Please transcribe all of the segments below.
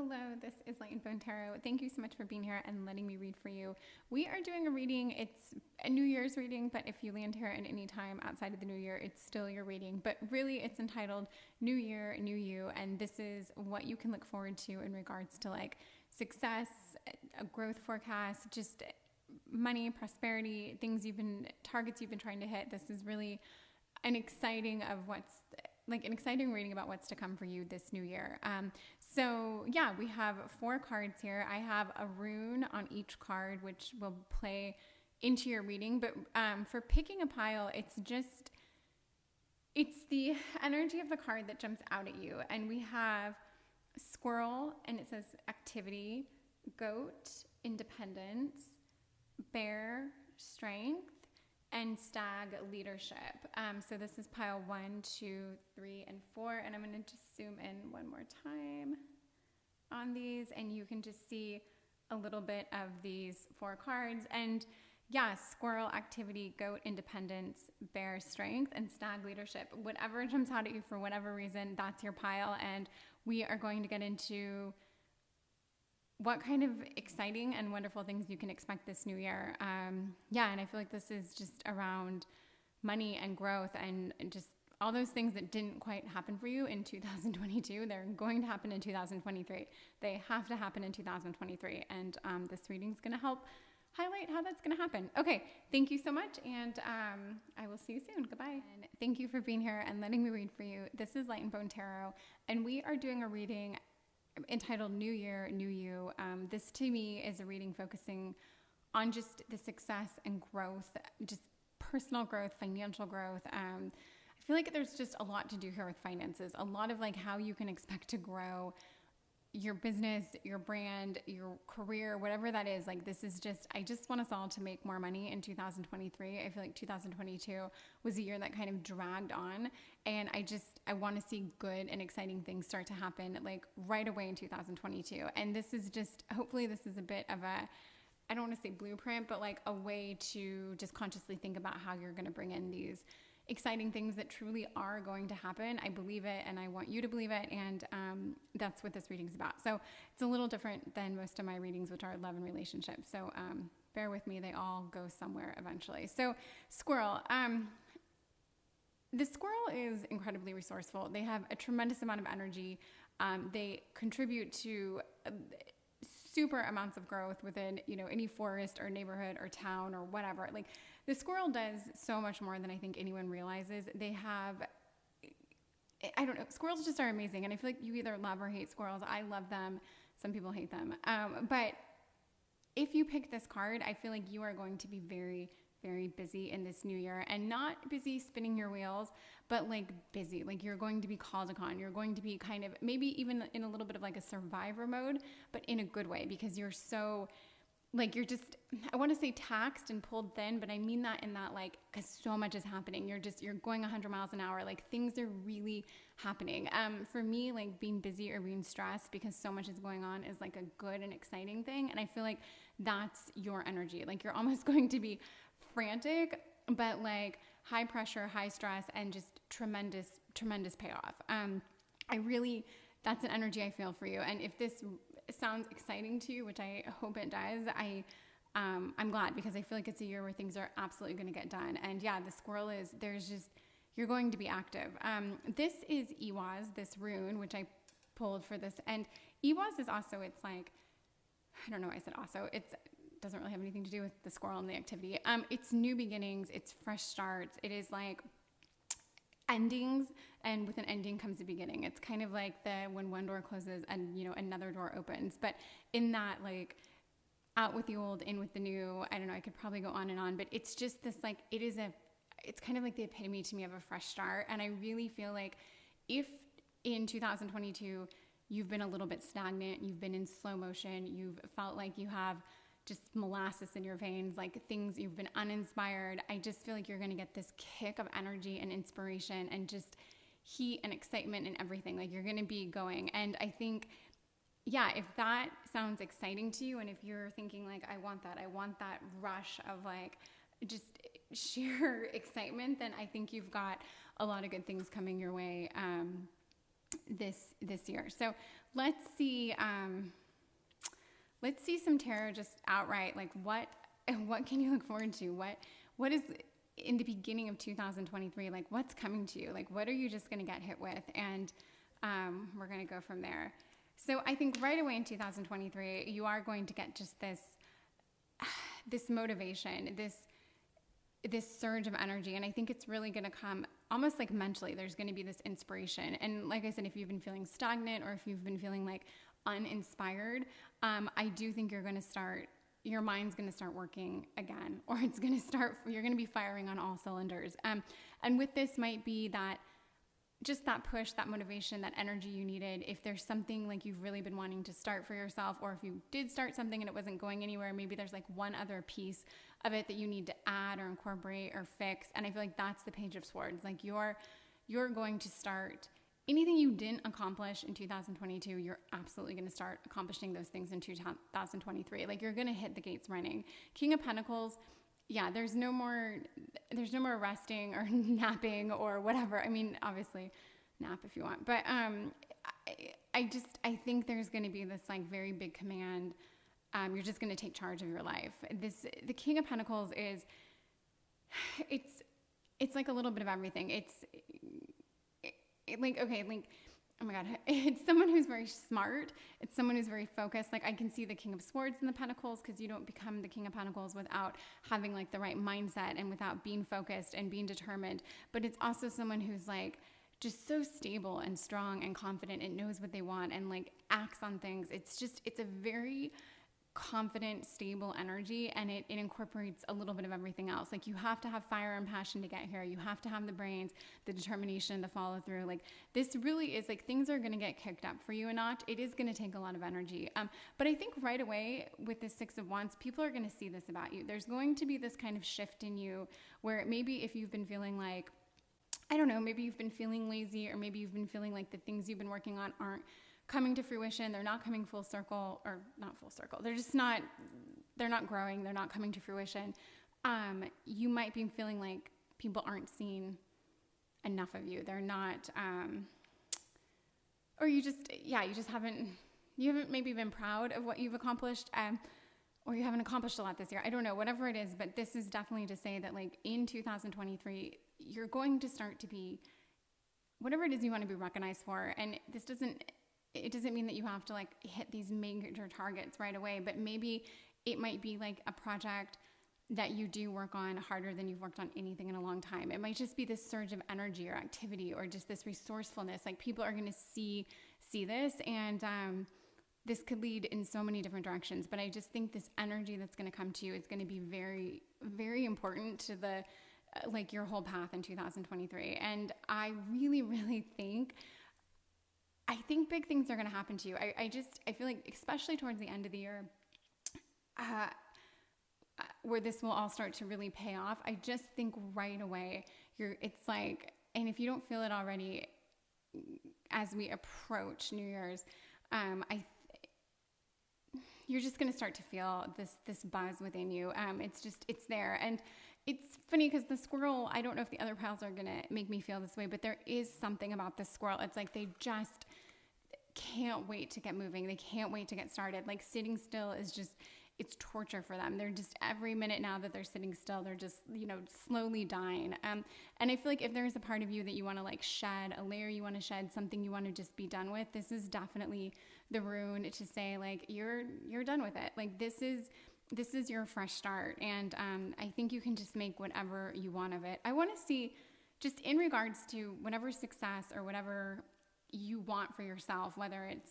Hello, this is Light and Bone Tarot. Thank you so much for being here and letting me read for you. We are doing a reading. It's a New Year's reading, but if you land here at any time outside of the New Year, it's still your reading. But really, it's entitled New Year, New You, and this is what you can look forward to in regards to like success, a growth forecast, just money, prosperity, targets you've been trying to hit. This is really an exciting reading about what's to come for you this new year. So yeah, we have 4 cards here. I have a rune on each card, which will play into your reading. But for picking a pile, it's the energy of the card that jumps out at you. And we have squirrel, and it says activity, goat, independence, bear, strength, and stag, leadership. So this is pile 1, 2, 3, and 4. And I'm going to just zoom in one more time on these, and you can just see a little bit of these 4 cards. And yeah, squirrel, activity, goat, independence, bear, strength, and stag, leadership. Whatever jumps out at you for whatever reason, that's your pile. And we are going to get into what kind of exciting and wonderful things you can expect this new year. And I feel like this is just around money and growth and just all those things that didn't quite happen for you in 2022. They're going to happen in 2023. They have to happen in 2023. And this reading is going to help highlight how that's going to happen. Okay, thank you so much, and I will see you soon. Goodbye. And thank you for being here and letting me read for you. This is Light and Bone Tarot, and we are doing a reading entitled New Year, New You. This to me is a reading focusing on just the success and growth, just personal growth, financial growth. I feel like there's just a lot to do here with finances, a lot of like how you can expect to grow your business, your brand, your career, whatever that is. Like this is I just want us all to make more money in 2023. I feel like 2022 was a year that kind of dragged on, and I want to see good and exciting things start to happen like right away in 2022. And this is hopefully this is a bit of I don't want to say blueprint, but like a way to just consciously think about how you're going to bring in these exciting things that truly are going to happen. I believe it, and I want you to believe it, and that's what this reading's about. So it's a little different than most of my readings, which are love and relationships. So bear with me, they all go somewhere eventually. So squirrel. The squirrel is incredibly resourceful. They have a tremendous amount of energy. They contribute to super amounts of growth within, any forest or neighborhood or town or whatever. Like the squirrel does so much more than I think anyone realizes. I don't know, squirrels just are amazing. And I feel like you either love or hate squirrels. I love them. Some people hate them. But if you pick this card, I feel like you are going to be very, very busy in this new year, and not busy spinning your wheels, but like busy, like you're going to be called upon. You're going to be kind of maybe even in a little bit of like a survivor mode, but in a good way, because you're so like, I want to say taxed and pulled thin, but I mean that in that like, cause so much is happening. You're going 100 miles an hour. Like things are really happening. For me, like being busy or being stressed because so much is going on is like a good and exciting thing. And I feel like that's your energy. Like you're almost going to be frantic, but like high pressure, high stress, and just tremendous, tremendous payoff. That's an energy I feel for you. And if this sounds exciting to you, which I hope it does, I'm glad, because I feel like it's a year where things are absolutely going to get done. And yeah, the squirrel you're going to be active. This is Ewaz, this rune, which I pulled for this. And Ewaz is also, it's like, I don't know why I said also, doesn't really have anything to do with the squirrel and the activity. It's new beginnings, it's fresh starts. It is like endings, and with an ending comes a beginning. It's kind of like when one door closes and another door opens. But in that, like, out with the old, in with the new. I don't know, I could probably go on and on, but it's just this like, it's kind of like the epitome to me of a fresh start. And I really feel like if in 2022 you've been a little bit stagnant, you've been in slow motion, you've felt like you have just molasses in your veins, like things, you've been uninspired, I just feel like you're going to get this kick of energy and inspiration and just heat and excitement and everything. Like you're going to be going. And I think, yeah, if that sounds exciting to you, and if you're thinking like, I want that rush of like just sheer excitement, then I think you've got a lot of good things coming your way this year. So let's see some tarot just outright. Like what can you look forward to? What is in the beginning of 2023, like what's coming to you? Like what are you just going to get hit with? And we're going to go from there. So I think right away in 2023, you are going to get just this motivation, this surge of energy. And I think it's really going to come almost like mentally. There's going to be this inspiration. And like I said, if you've been feeling stagnant or if you've been feeling like uninspired, I do think your mind's going to start working again, or you're going to be firing on all cylinders. And with this might be that just that push, that motivation, that energy you needed. If there's something like you've really been wanting to start for yourself, or if you did start something and it wasn't going anywhere, maybe there's like one other piece of it that you need to add or incorporate or fix. And I feel like that's the Page of Swords. Like you're going to start anything you didn't accomplish in 2022, you're absolutely going to start accomplishing those things in 2023. Like you're going to hit the gates running. King of Pentacles, yeah, there's no more resting or napping or whatever. I mean, obviously nap if you want, but I think there's going to be this like very big command. You're just going to take charge of your life. The King of Pentacles it's like a little bit of everything. Oh my God, it's someone who's very smart. It's someone who's very focused. Like I can see the King of Swords in the Pentacles, because you don't become the King of Pentacles without having like the right mindset and without being focused and being determined. But it's also someone who's like just so stable and strong and confident and knows what they want and like acts on things. It's a very confident, stable energy, and it incorporates a little bit of everything else. Like you have to have fire and passion to get here. You have to have the brains, the determination, the follow through. Like this really is like things are going to get kicked up for you a notch. It is going to take a lot of energy. But I think right away with the Six of Wands, people are going to see this about you. There's going to be this kind of shift in you where maybe if you've been feeling like, I don't know, maybe you've been feeling lazy, or maybe you've been feeling like the things you've been working on aren't coming to fruition. They're not coming full circle, or not full circle. They're not growing. They're not coming to fruition. You might be feeling like people aren't seeing enough of you. They're not, or you haven't maybe been proud of what you've accomplished, or you haven't accomplished a lot this year. I don't know, whatever it is, but this is definitely to say that like in 2023, you're going to start to be whatever it is you want to be recognized for. And it doesn't mean that you have to like hit these major targets right away, but maybe it might be like a project that you do work on harder than you've worked on anything in a long time. It might just be this surge of energy or activity or just this resourcefulness. Like people are going to see this, and this could lead in so many different directions. But I just think this energy that's going to come to you is going to be very, very important to the like your whole path in 2023. And I really, really think big things are going to happen to you. I feel like, especially towards the end of the year, where this will all start to really pay off. I just think right away, it's like, and if you don't feel it already, as we approach New Year's, you're just going to start to feel this buzz within you. It's there. And it's funny because the squirrel, I don't know if the other piles are going to make me feel this way, but there is something about the squirrel. It's like they just can't wait to get moving. They can't wait to get started. Like sitting still is just, it's torture for them. They're just, every minute now that they're sitting still, they're just, slowly dying. And I feel like if there's a part of you that you want to like shed, a layer you want to shed, something you want to just be done with, this is definitely the rune to say like, you're done with it. Like this is your fresh start. And I think you can just make whatever you want of it. I want to see, just in regards to whatever success or whatever you want for yourself, whether it's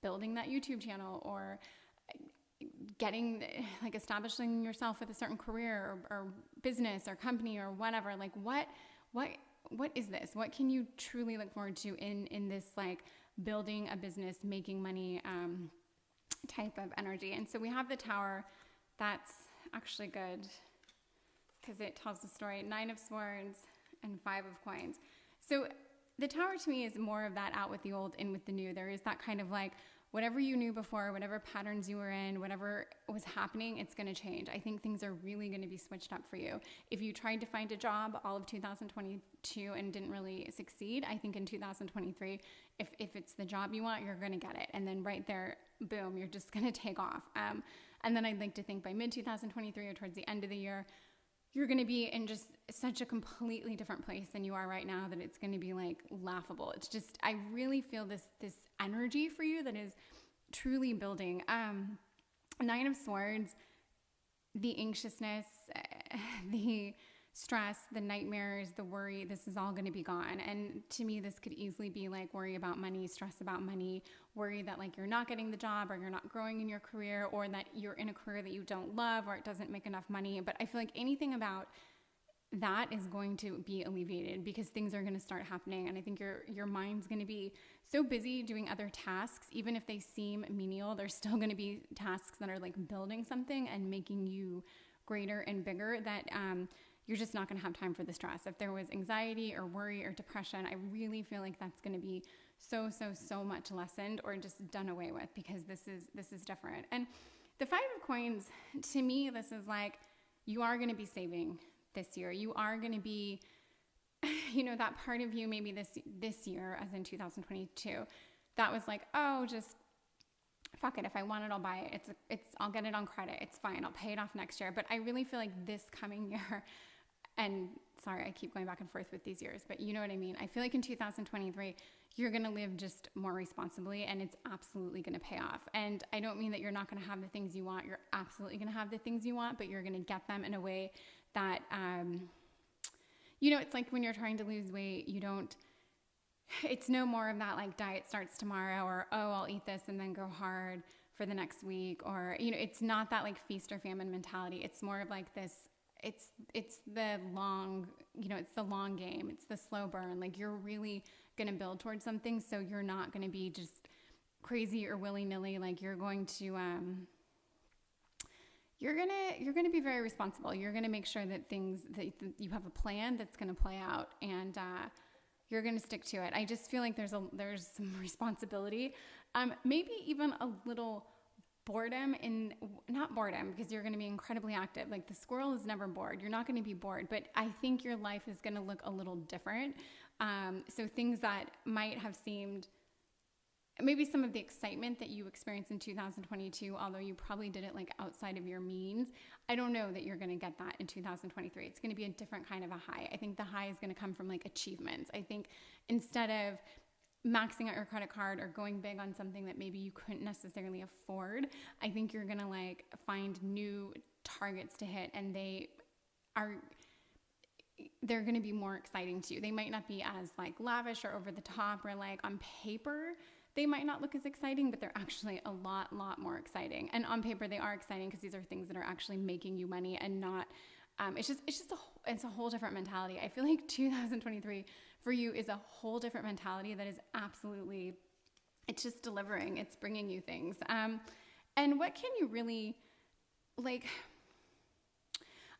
building that YouTube channel or getting, like establishing yourself with a certain career or business or company or whatever, like what is this? What can you truly look forward to in this like building a business, making money type of energy? And so we have the Tower. That's actually good because it tells the story. 9 of Swords and 5 of Coins. So the Tower to me is more of that out with the old, in with the new. There is that kind of like whatever you knew before, whatever patterns you were in, whatever was happening, it's going to change. I think things are really going to be switched up for you. If you tried to find a job all of 2022 and didn't really succeed, I think in 2023, if it's the job you want, you're going to get it. And then right there, boom, you're just going to take off. And then I'd like to think by mid-2023 or towards the end of the year, you're going to be in just such a completely different place than you are right now that it's going to be like laughable. It's just, I really feel this energy for you that is truly building. Nine of Swords, the anxiousness, the stress, the nightmares, the worry, this is all going to be gone. And to me, this could easily be like worry about money, stress about money, worry that like you're not getting the job or you're not growing in your career or that you're in a career that you don't love or it doesn't make enough money. But I feel like anything about that is going to be alleviated because things are going to start happening. And I think your mind's going to be so busy doing other tasks, even if they seem menial, they're still going to be tasks that are like building something and making you greater and bigger that, you're just not going to have time for the stress. If there was anxiety or worry or depression, I really feel like that's going to be so much lessened or just done away with because this is different. And the Five of Coins, to me, this is like, you are going to be saving this year. You are going to be, that part of you maybe this year, as in 2022, that was like, oh, just fuck it. If I want it, I'll buy it. I'll get it on credit. It's fine. I'll pay it off next year. But I really feel like this coming year, and sorry, I keep going back and forth with these years, but you know what I mean? I feel like in 2023, you're going to live just more responsibly and it's absolutely going to pay off. And I don't mean that you're not going to have the things you want. You're absolutely going to have the things you want, but you're going to get them in a way that, it's like when you're trying to lose weight, it's no more of that like diet starts tomorrow or, oh, I'll eat this and then go hard for the next week. Or, it's not that like feast or famine mentality. It's more of like this, it's the long, it's the long game. It's the slow burn. Like you're really going to build towards something. So you're not going to be just crazy or willy-nilly. Like you're going to, you're going to be very responsible. You're going to make sure that that you have a plan that's going to play out and, you're going to stick to it. I just feel like there's some responsibility, maybe even a little boredom not boredom because you're going to be incredibly active. Like the squirrel is never bored. You're not going to be bored, but I think your life is going to look a little different. So things that might have seemed maybe some of the excitement that you experienced in 2022, although you probably did it like outside of your means, I don't know that you're going to get that in 2023. It's going to be a different kind of a high. I think the high is going to come from like achievements. I think instead of maxing out your credit card or going big on something that maybe you couldn't necessarily afford, I think you're going to like find new targets to hit and they're going to be more exciting to you. They might not be as like lavish or over the top or like on paper, they might not look as exciting, but they're actually a lot more exciting. And on paper, they are exciting because these are things that are actually making you money and not, it's a whole different mentality. I feel like 2023 for you is a whole different mentality that is absolutely, it's just delivering. It's bringing you things. And what can you really like,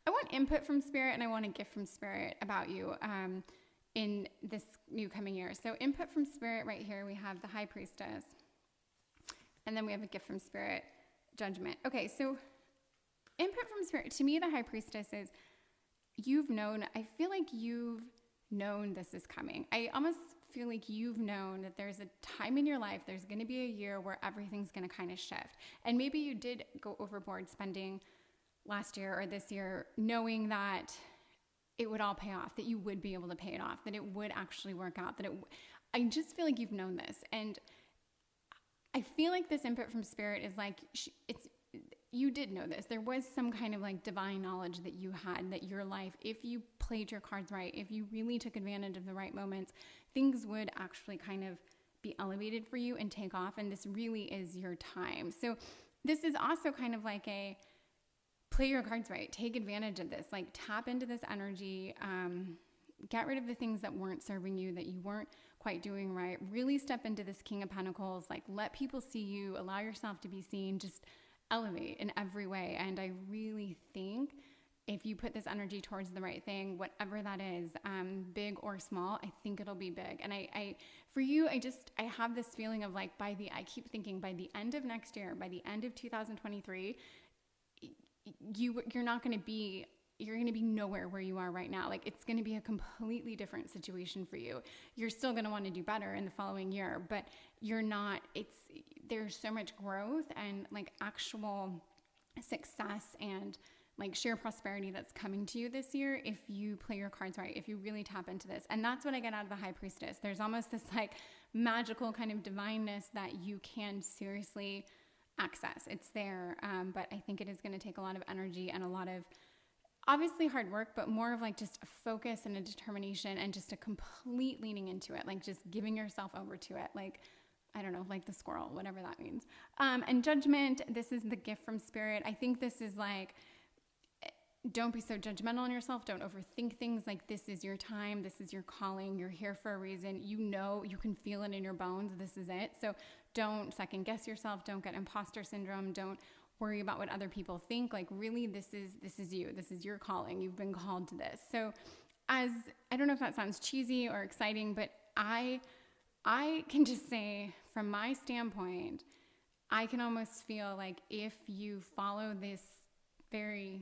I want input from spirit and I want a gift from spirit about you, in this new coming year. So input from spirit right here, we have the High Priestess. And then we have a gift from spirit, Judgment. Okay, so input from spirit, to me, the High Priestess is I feel like you've known this is coming. I almost feel like you've known that there's a time in your life, there's going to be a year where everything's going to kind of shift. And maybe you did go overboard spending last year or this year knowing that it would all pay off, that you would be able to pay it off, that it would actually work out, I just feel like you've known this. And I feel like this input from spirit is like, you did know this. There was some kind of like divine knowledge that you had that your life, if you played your cards right, if you really took advantage of the right moments, things would actually kind of be elevated for you and take off. And this really is your time. So this is also kind of like play your cards right. Take advantage of this. Like tap into this energy. Get rid of the things that weren't serving you, that you weren't quite doing right. Really step into this King of Pentacles. Like let people see you. Allow yourself to be seen. Just elevate in every way. And I really think if you put this energy towards the right thing, whatever that is, big or small, I think it'll be big. And for you, I have this feeling of like, I keep thinking by the end of next year, by the end of 2023, you're going to be nowhere where you are right now. Like, it's going to be a completely different situation for you. You're still going to want to do better in the following year, but there's so much growth and like actual success and like sheer prosperity that's coming to you this year if you play your cards right, if you really tap into this. And that's what I get out of the High Priestess. There's almost this like magical kind of divineness that you can seriously access. It's there, but I think it is going to take a lot of energy and a lot of obviously hard work, but more of like just a focus and a determination and just a complete leaning into it, like just giving yourself over to it. Like, I don't know, like the squirrel, whatever that means. And Judgment, this is the gift from Spirit. I think this is like, don't be so judgmental on yourself. Don't overthink things. Like, this is your time. This is your calling. You're here for a reason. You know, you can feel it in your bones. This is it. So don't second guess yourself. Don't get imposter syndrome. Don't worry about what other people think. Like, really, this is you. This is your calling. You've been called to this. So I don't know if that sounds cheesy or exciting, but I can just say from my standpoint, I can almost feel like if you follow this very,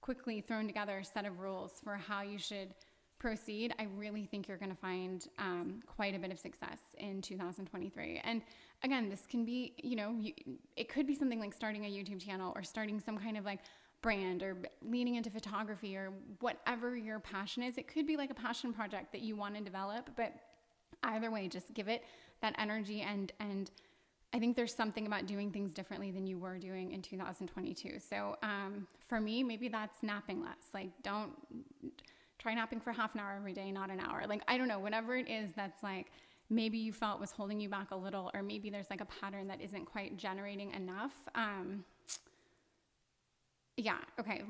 quickly thrown together set of rules for how you should proceed, I really think you're going to find quite a bit of success in 2023. And again, this can be, it could be something like starting a YouTube channel or starting some kind of like brand or leaning into photography or whatever your passion is. It could be like a passion project that you want to develop, but either way, just give it that energy. And I think there's something about doing things differently than you were doing in 2022. So for me, maybe that's napping less. Like, don't try napping for half an hour every day, not an hour. Like, I don't know, whatever it is that's like maybe you felt was holding you back a little, or maybe there's like a pattern that isn't quite generating enough. Okay,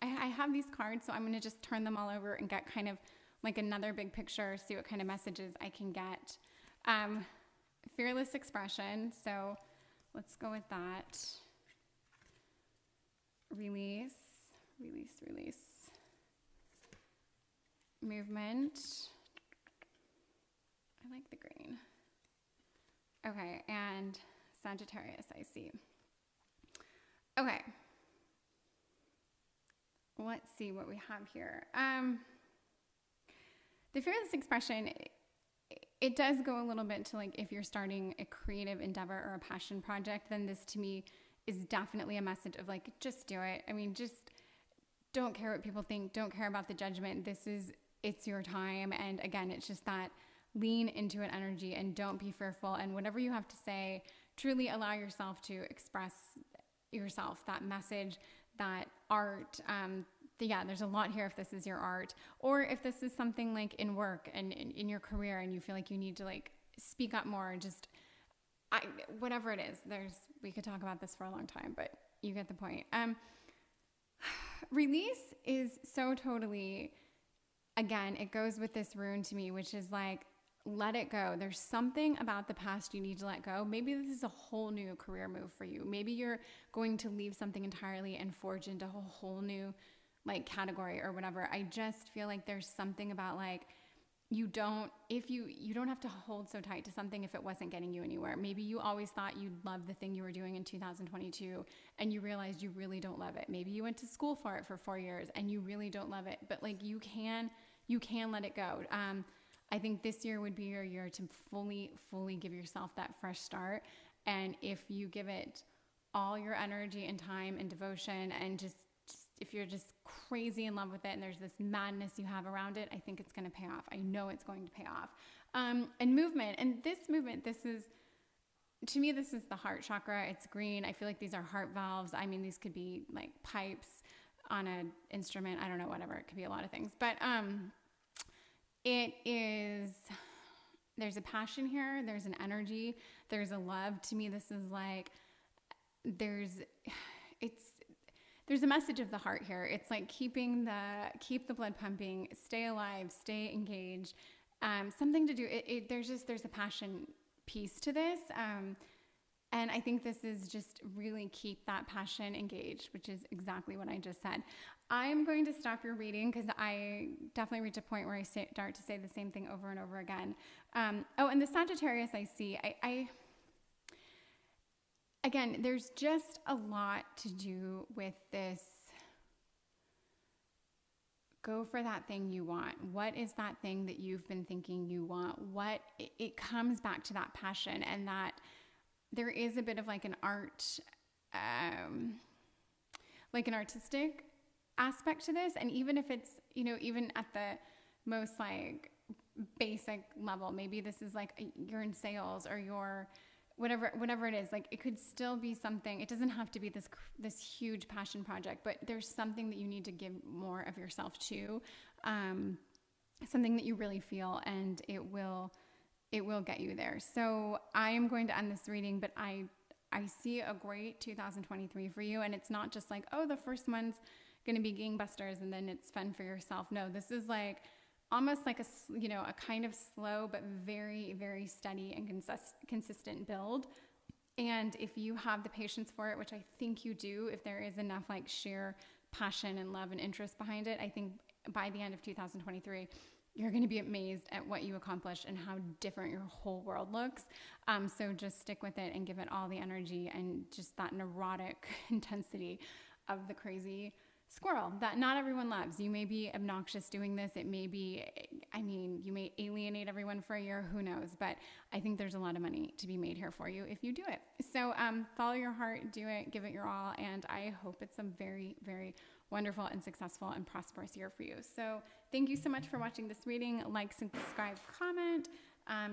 I have these cards, so I'm going to just turn them all over and get kind of like another big picture, see what kind of messages I can get. Fearless expression, so let's go with that. Release. Movement. I like the green. Okay, and Sagittarius, I see. Okay. Let's see what we have here. The fearless expression, it does go a little bit to like if you're starting a creative endeavor or a passion project, then this to me is definitely a message of like, just do it. I mean, just don't care what people think. Don't care about the judgment. It's your time. And again, it's just that lean into an energy and don't be fearful. And whatever you have to say, truly allow yourself to express yourself, that message, that art. There's a lot here if this is your art, or if this is something like in work and in your career and you feel like you need to like speak up more, whatever it is, we could talk about this for a long time, but you get the point. Release is so totally, again, it goes with this rune to me, which is like, let it go. There's something about the past you need to let go. Maybe this is a whole new career move for you. Maybe you're going to leave something entirely and forge into a whole new like category or whatever. I just feel like there's something about like, you don't have to hold so tight to something if it wasn't getting you anywhere. Maybe you always thought you'd love the thing you were doing in 2022 and you realized you really don't love it. Maybe you went to school for it for 4 years and you really don't love it, but like you can let it go. I think this year would be your year to fully give yourself that fresh start. And if you give it all your energy and time and devotion, and just if you're just crazy in love with it and there's this madness you have around it, I think it's going to pay off. I know it's going to pay off. And movement. And this movement, to me, this is the heart chakra. It's green. I feel like these are heart valves. I mean, these could be like pipes on an instrument. I don't know, whatever. It could be a lot of things. But there's a passion here. There's an energy. There's a love. To me, this is like, there's a message of the heart here. It's like keep the blood pumping, stay alive, stay engaged. Something to do. There's a passion piece to this. And I think this is just really keep that passion engaged, which is exactly what I just said. I'm going to stop your reading because I definitely reach a point where I start to say the same thing over and over again. Oh, and the Sagittarius I see, again, there's just a lot to do with this. Go for that thing you want. What is that thing that you've been thinking you want? It comes back to that passion, and that there is a bit of like an art, like an artistic aspect to this. And even if it's, even at the most like basic level, maybe this is like you're in sales or you're whatever it is, like it could still be something. It doesn't have to be this huge passion project, but there's something that you need to give more of yourself to, something that you really feel, and it will get you there. So I am going to end this reading, but I see a great 2023 for you. And it's not just like, oh, the first month's going to be gangbusters and then it's fun for yourself. No, this is like almost like a kind of slow, but very, very steady and consistent build. And if you have the patience for it, which I think you do, if there is enough like sheer passion and love and interest behind it, I think by the end of 2023, you're going to be amazed at what you accomplished and how different your whole world looks. So just stick with it and give it all the energy and just that neurotic intensity of the crazy squirrel that not everyone loves. You may be obnoxious doing this. It may be, you may alienate everyone for a year, who knows? But I think there's a lot of money to be made here for you if you do it. So follow your heart, do it, give it your all. And I hope it's a very, very wonderful and successful and prosperous year for you. So thank you so much for watching this reading. Like, subscribe, comment,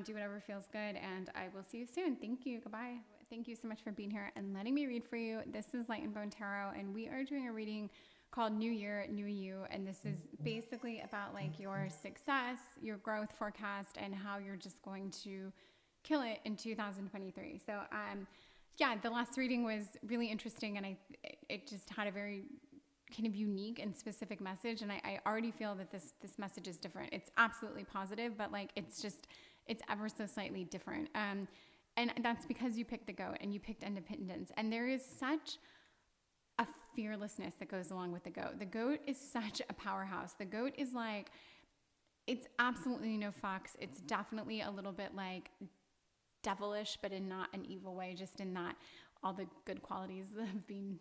do whatever feels good. And I will see you soon. Thank you. Goodbye. Thank you so much for being here and letting me read for you. This is Light and Bone Tarot, and we are doing a reading called New Year, New You. And this is basically about like your success, your growth forecast, and how you're just going to kill it in 2023. So, yeah, the last reading was really interesting, and it just had a very kind of unique and specific message. And I already feel that this message is different. It's absolutely positive, but like, it's ever so slightly different. And that's because you picked the goat and you picked independence. And there is such a fearlessness that goes along with the goat. The goat is such a powerhouse. The goat is like, it's absolutely no fucks. It's definitely a little bit like devilish, but in not an evil way, just in that all the good qualities of being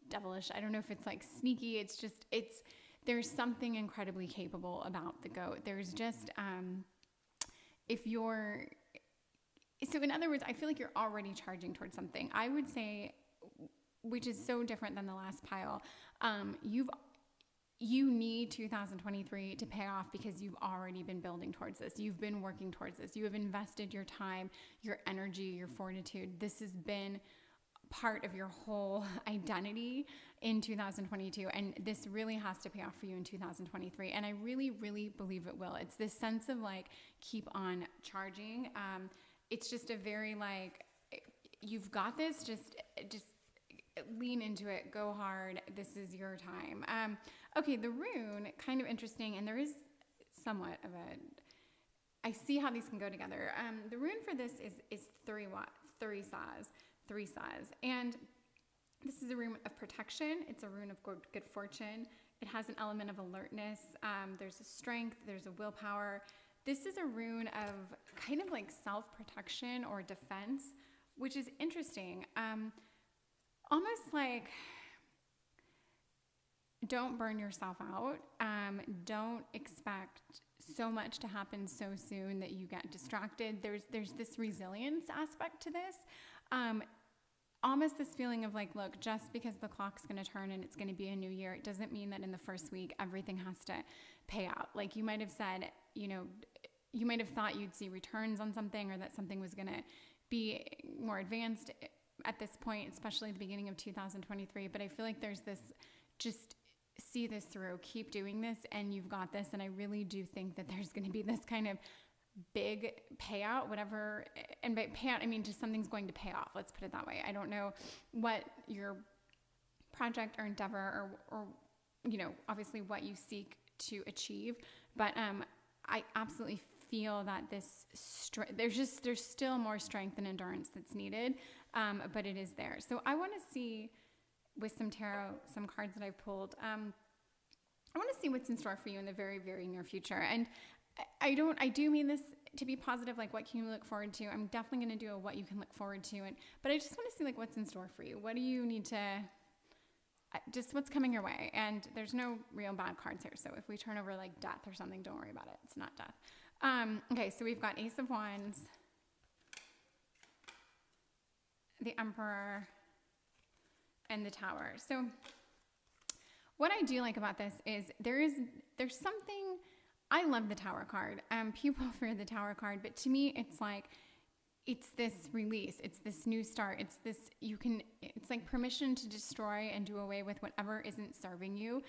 devilish. I don't know if it's like sneaky. There's something incredibly capable about the goat. There's just, so in other words, I feel like you're already charging towards something. I would say, which is so different than the last pile. You need 2023 to pay off because you've already been building towards this. You've been working towards this. You have invested your time, your energy, your fortitude. This has been part of your whole identity in 2022. And this really has to pay off for you in 2023. And I really, really believe it will. It's this sense of like, keep on charging. It's just a very like, you've got this, just lean into it, go hard. This is your time. Okay, the rune, kind of interesting, and there is somewhat of I see how these can go together. The rune for this is three size, and this is a rune of protection. It's a rune of good fortune. It has an element of alertness. There's a strength. There's a willpower. This is a rune of kind of like self-protection or defense, which is interesting. Almost like, don't burn yourself out. Don't expect so much to happen so soon that you get distracted. There's this resilience aspect to this. Almost this feeling of like, look, just because the clock's going to turn and it's going to be a new year, it doesn't mean that in the first week everything has to pay out. Like you might have said, you might have thought you'd see returns on something, or that something was going to be more advanced at this point, especially at the beginning of 2023. But I feel like there's this, just see this through, keep doing this, and you've got this. And I really do think that there's going to be this kind of big payout, whatever. And by payout, I mean just something's going to pay off. Let's put it that way. I don't know what your project or endeavor or obviously what you seek to achieve, but I absolutely feel that there's still more strength and endurance that's needed, but it is there. So I want to see with some tarot, some cards that I've pulled, I want to see what's in store for you in the very, very near future. And I do mean this to be positive, like what can you look forward to? I'm definitely going to do a what you can look forward to. But I just want to see like what's in store for you. What do you need to, just what's coming your way? And there's no real bad cards here. So if we turn over like death or something, don't worry about it. It's not death. Okay, so we've got Ace of Wands, the Emperor, and the Tower. So what I do like about this is there's something, I love the Tower card. People fear the Tower card, but to me, it's like, it's this release. It's this new start. It's like permission to destroy and do away with whatever isn't serving you.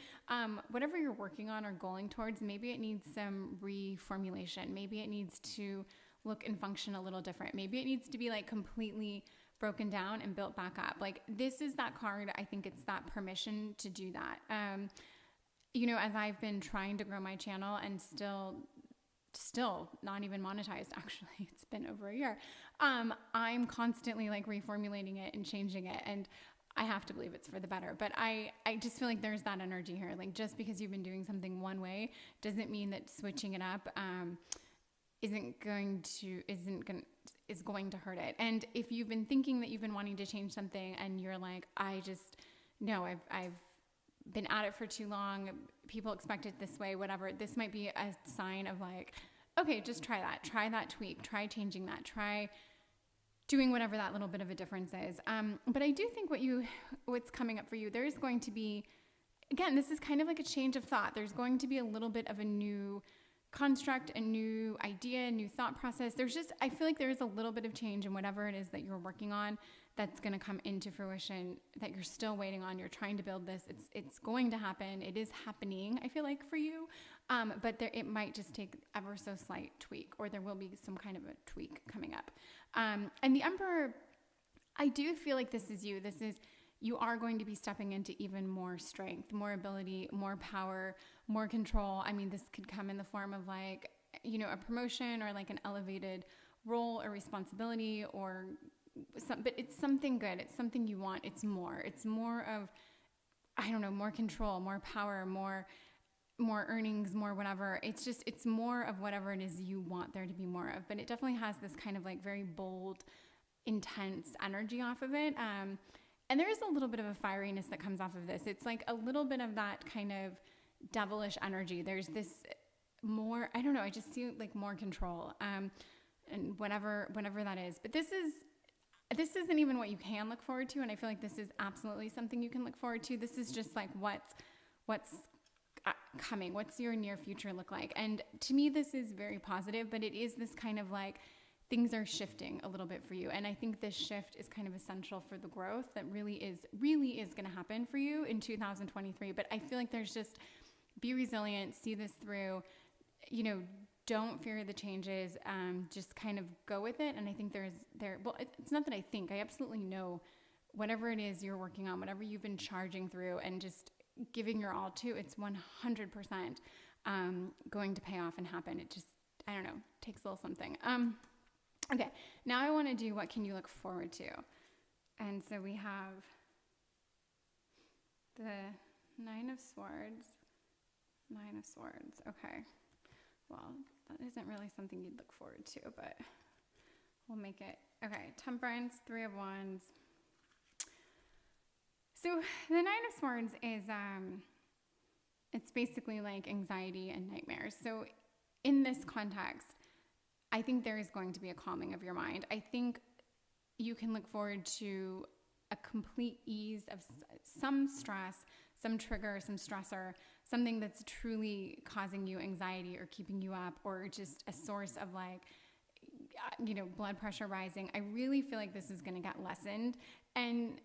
Whatever you're working on or going towards, maybe it needs some reformulation. Maybe it needs to look and function a little different. Maybe it needs to be like completely broken down and built back up. Like this is that card. I think it's that permission to do that. As I've been trying to grow my channel and still not even monetized, actually, it's been over a year. I'm constantly like reformulating it and changing it. And I have to believe it's for the better, but I just feel like there's that energy here. Like just because you've been doing something one way doesn't mean that switching it up, is going to hurt it. And if you've been thinking that you've been wanting to change something and you're like, I've been at it for too long, people expect it this way, whatever, this might be a sign of like, okay, just try that tweak, try changing that, try doing whatever that little bit of a difference is. But I do think what's coming up for you, there's going to be, again, this is kind of like a change of thought. There's going to be a little bit of a new construct, a new idea, a new thought process. I feel like there is a little bit of change in whatever it is that you're working on that's going to come into fruition, that you're still waiting on. You're trying to build this. It's going to happen. It is happening, I feel like, for you. But it might just take ever so slight tweak, or there will be some kind of a tweak coming up. And the Emperor, I do feel like this is you. You are going to be stepping into even more strength, more ability, more power, more control. I mean, this could come in the form of like, a promotion or like an elevated role or responsibility or but it's something good. It's something you want. It's more of, I don't know, more control, more power, more earnings, more whatever. It's more of whatever it is you want there to be more of, but it definitely has this kind of like very bold, intense energy off of it. And there is a little bit of a fieriness that comes off of this. It's like a little bit of that kind of devilish energy. There's this more, I don't know, I just see like more control, and whatever that is. But this isn't even what you can look forward to. And I feel like this is absolutely something you can look forward to. This is just like what's coming. What's your near future look like? And to me, this is very positive, but it is this kind of like, things are shifting a little bit for you. And I think this shift is kind of essential for the growth that really is going to happen for you in 2023. But I feel like there's just, be resilient, see this through, don't fear the changes, just kind of go with it. And I think it's not that I think, I absolutely know whatever it is you're working on, whatever you've been charging through and just giving your all to, it's 100% going to pay off and happen. It just, I don't know, takes a little something. Okay, now I want to do what can you look forward to? And so we have the Nine of Swords. Okay. Well, that isn't really something you'd look forward to, but we'll make it. Okay, Temperance, Three of Wands. So the Nine of Swords is, it's basically like anxiety and nightmares. So in this context, I think there is going to be a calming of your mind. I think you can look forward to a complete ease of some stress, some trigger, some stressor, something that's truly causing you anxiety or keeping you up, or just a source of like, blood pressure rising. I really feel like this is going to get lessened. And,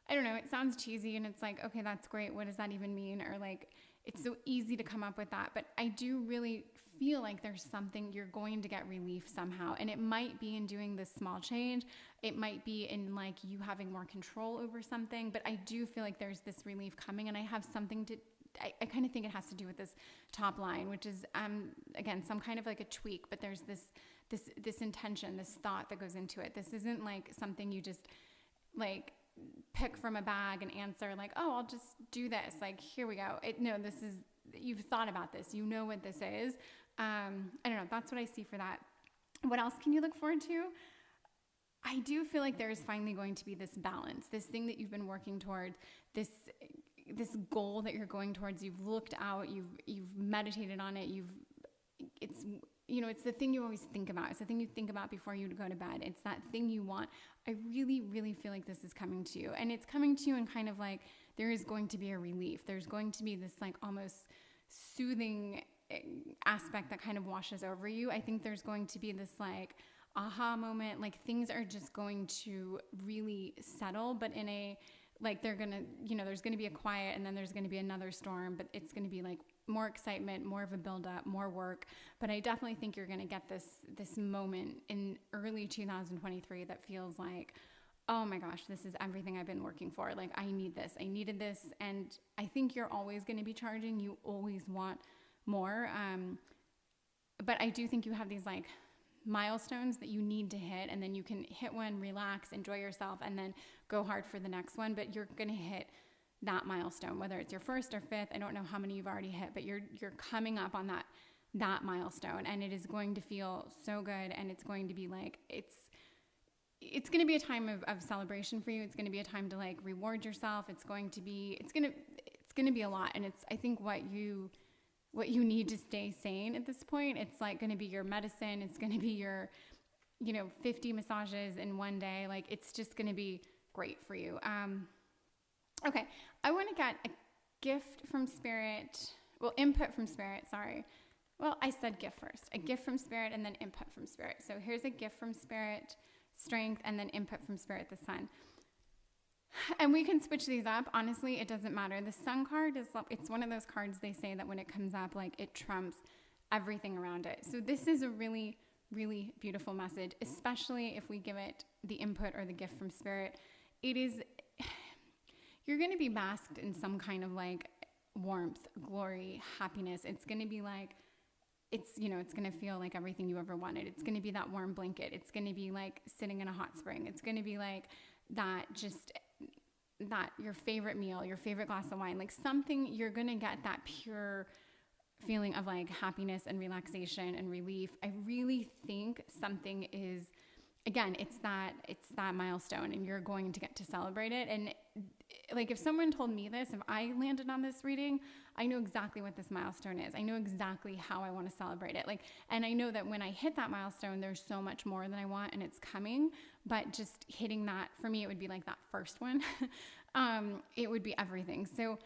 I don't know, it sounds cheesy and it's like, okay, that's great. What does that even mean? Or like, it's so easy to come up with that. But I do really feel like there's something, you're going to get relief somehow. And it might be in doing this small change. It might be in like you having more control over something. But I do feel like there's this relief coming, and I have something I kind of think it has to do with this top line, which is, again, some kind of like a tweak, but there's this intention, this thought that goes into it. This isn't like something you just like pick from a bag and answer like, oh, I'll just do this. Like, here we go. No, this is, you've thought about this. You know what this is. I don't know. That's what I see for that. What else can you look forward to? I do feel like there is finally going to be this balance, this thing that you've been working towards, this goal that you're going towards. You've looked out, you've meditated on it. It's the thing you always think about. It's the thing you think about before you go to bed. It's that thing you want. I really, really feel like this is coming to you, and it's coming to you in kind of like, there is going to be a relief. There's going to be this like almost soothing aspect that kind of washes over you. I think there's going to be this like aha moment, like things are just going to really settle, but in a, like they're gonna, there's gonna be a quiet and then there's gonna be another storm, but it's gonna be like more excitement, more of a buildup, more work. But I definitely think you're gonna get this moment in early 2023 that feels like, oh my gosh, this is everything I've been working for. Like, I need this, I needed this. And I think you're always gonna be charging. You always want more. But I do think you have these like milestones that you need to hit, and then you can hit one, relax, enjoy yourself, and then go hard for the next one. But you're going to hit that milestone, whether it's your first or fifth. I don't know how many you've already hit, but you're coming up on that milestone, and it is going to feel so good. And it's going to be like, it's going to be a time of celebration for you. It's going to be a time to like reward yourself. It's going to be a lot. And it's, I think what you need to stay sane at this point. It's like going to be your medicine. It's going to be your, 50 massages in one day. Like, it's just going to be great for you. Okay. I want to get a gift from spirit. Well, input from spirit. Sorry. Well, I said gift first, a gift from spirit and then input from spirit. So here's a gift from spirit, strength, and then input from spirit, the sun. And we can switch these up. Honestly, it doesn't matter. The sun card it's one of those cards they say that when it comes up, like it trumps everything around it. So this is a really, really beautiful message, especially if we give it the input or the gift from spirit. You're going to be basked in some kind of like warmth, glory, happiness. It's going to be like, it's going to feel like everything you ever wanted. It's going to be that warm blanket. It's going to be like sitting in a hot spring. It's going to be like that your favorite meal, your favorite glass of wine, like something, you're going to get that pure feeling of like happiness and relaxation and relief. I really think something is, again, it's that milestone, and you're going to get to celebrate it. And like, if someone told me this, if I landed on this reading, I know exactly what this milestone is. I know exactly how I want to celebrate it. Like, and I know that when I hit that milestone, there's so much more than I want, and it's coming. But just hitting that, for me, it would be like that first one. It would be everything. So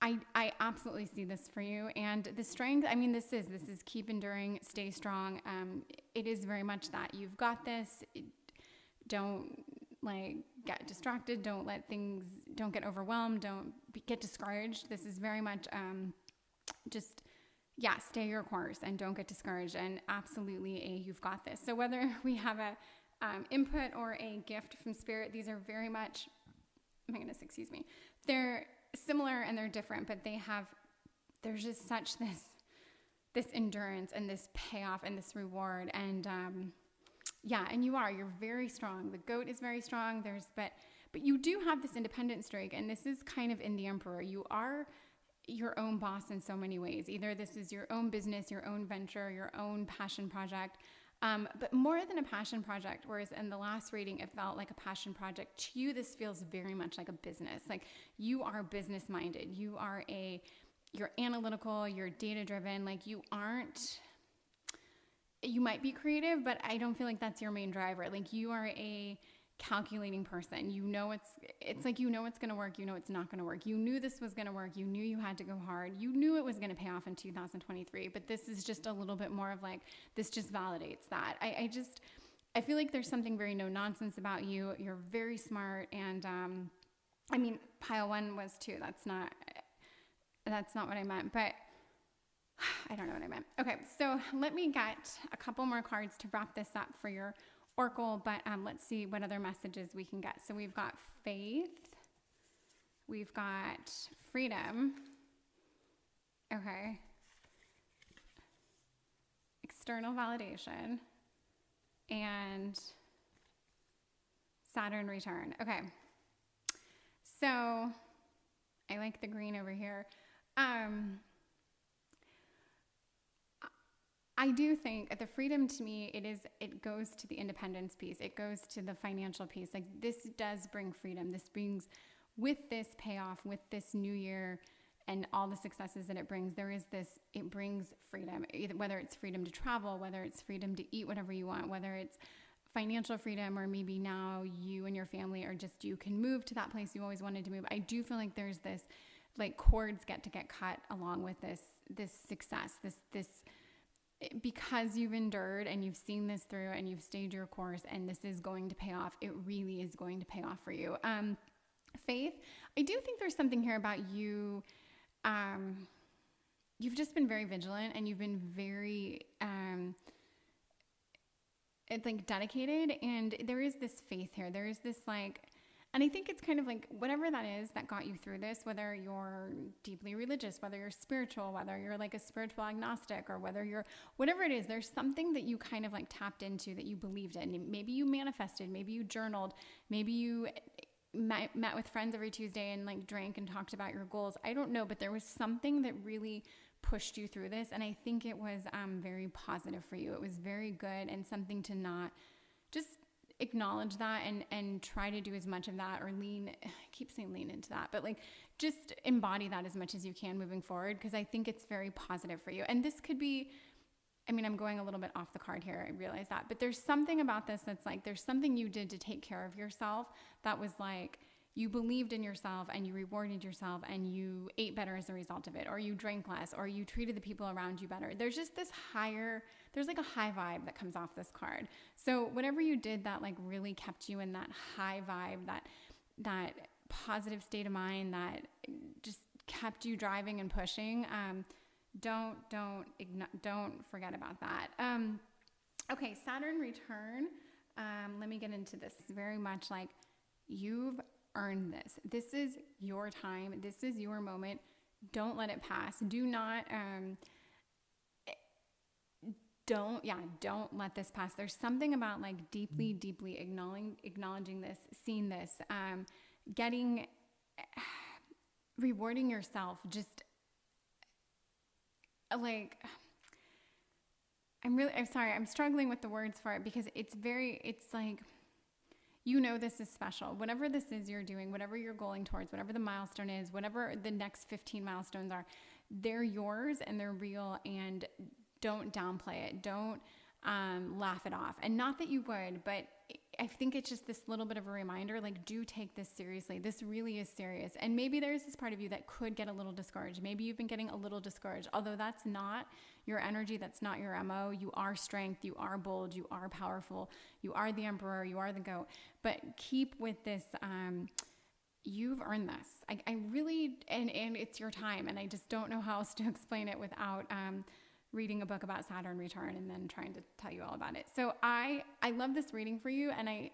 I absolutely see this for you. And the strength, I mean, this is keep enduring, stay strong. It is very much that. You've got this. Don't like get distracted. Don't get overwhelmed. Don't get discouraged. This is very much stay your course and don't get discouraged. And absolutely you've got this. So whether we have a input or a gift from spirit, these are very much, oh my goodness, excuse me. They're similar and they're different, but there's just such this endurance and this payoff and this reward. And and you're very strong. The goat is very strong. But you do have this independent streak, and this is kind of in the Emperor. You are your own boss in so many ways. Either this is your own business, your own venture, your own passion project, but more than a passion project, whereas in the last reading, it felt like a passion project. To you, this feels very much like a business. Like, you are business minded. You're analytical, you're data driven. Like, you might be creative, but I don't feel like that's your main driver. Like, you are a calculating person. It's like, it's going to work. It's not going to work. You knew this was going to work. You knew you had to go hard. You knew it was going to pay off in 2023, but this is just a little bit more of like, this just validates that. I feel like there's something very no nonsense about you. You're very smart. And, I mean, pile one was too. That's not what I meant, but I don't know what I meant. Okay. So let me get a couple more cards to wrap this up for your Oracle, but let's see what other messages we can get. So we've got faith, we've got freedom, Okay. External validation and Saturn return. Okay. So I like the green over here. I do think the freedom to me, it goes to the independence piece. It goes to the financial piece. Like this does bring freedom. This brings, with this payoff, with this new year and all the successes that it brings, it brings freedom, whether it's freedom to travel, whether it's freedom to eat whatever you want, whether it's financial freedom, or maybe now you and your family are just, you can move to that place you always wanted to move. I do feel like there's this, like cords get cut along with this success, this because you've endured and you've seen this through and you've stayed your course and this is going to pay off. It really is going to pay off for you. Faith, I do think there's something here about you. You've just been very vigilant and you've been very, like dedicated, and there is this faith here. There is this like, and I think it's kind of like whatever that is that got you through this, whether you're deeply religious, whether you're spiritual, whether you're like a spiritual agnostic, or whether you're, whatever it is, there's something that you kind of like tapped into that you believed in. Maybe you manifested, maybe you journaled, maybe you met with friends every Tuesday and like drank and talked about your goals. I don't know, but there was something that really pushed you through this. And I think it was very positive for you. It was very good, and something to not just acknowledge that and try to do as much of that, or I keep saying lean into that, but like just embody that as much as you can moving forward, because I think it's very positive for you. And this could be, I mean, I'm going a little bit off the card here, I realize that, but there's something about this that's like, there's something you did to take care of yourself that was like, you believed in yourself and you rewarded yourself and you ate better as a result of it, or you drank less, or you treated the people around you better. There's just this there's like a high vibe that comes off this card. So whatever you did that like really kept you in that high vibe, that positive state of mind that just kept you driving and pushing, don't forget about that. Okay, Saturn return. Let me get into this. It's very much like you've earned this. This is your time. This is your moment. Don't let it pass. Do not, don't let this pass. There's something about like deeply acknowledging this, seeing this, rewarding yourself. Just like, I'm sorry, I'm struggling with the words for it, because it's like, you know, this is special. Whatever this is you're doing, whatever you're going towards, whatever the milestone is, whatever the next 15 milestones are, they're yours and they're real, and don't downplay it. Don't laugh it off. And not that you would, but I think it's just this little bit of a reminder, like, do take this seriously. This really is serious. And maybe there's this part of you that could get a little discouraged. Maybe you've been getting a little discouraged, although that's not your energy. That's not your MO. You are strength. You are bold. You are powerful. You are the emperor. You are the goat. But keep with this, you've earned this. I really, and it's your time. And I just don't know how else to explain it without, reading a book about Saturn return and then trying to tell you all about it. So I love this reading for you. And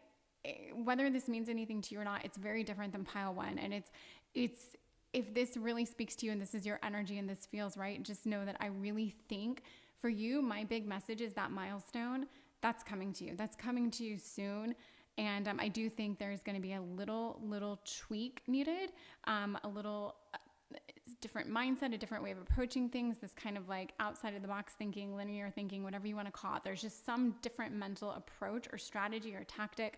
whether this means anything to you or not, it's very different than pile one. And it's, if this really speaks to you and this is your energy and this feels right, just know that I really think for you, my big message is that milestone that's coming to you. That's coming to you soon. And I do think there's going to be a little tweak needed, a little different mindset, a different way of approaching things, this kind of like outside of the box thinking, linear thinking, whatever you want to call it. There's just some different mental approach or strategy or tactic.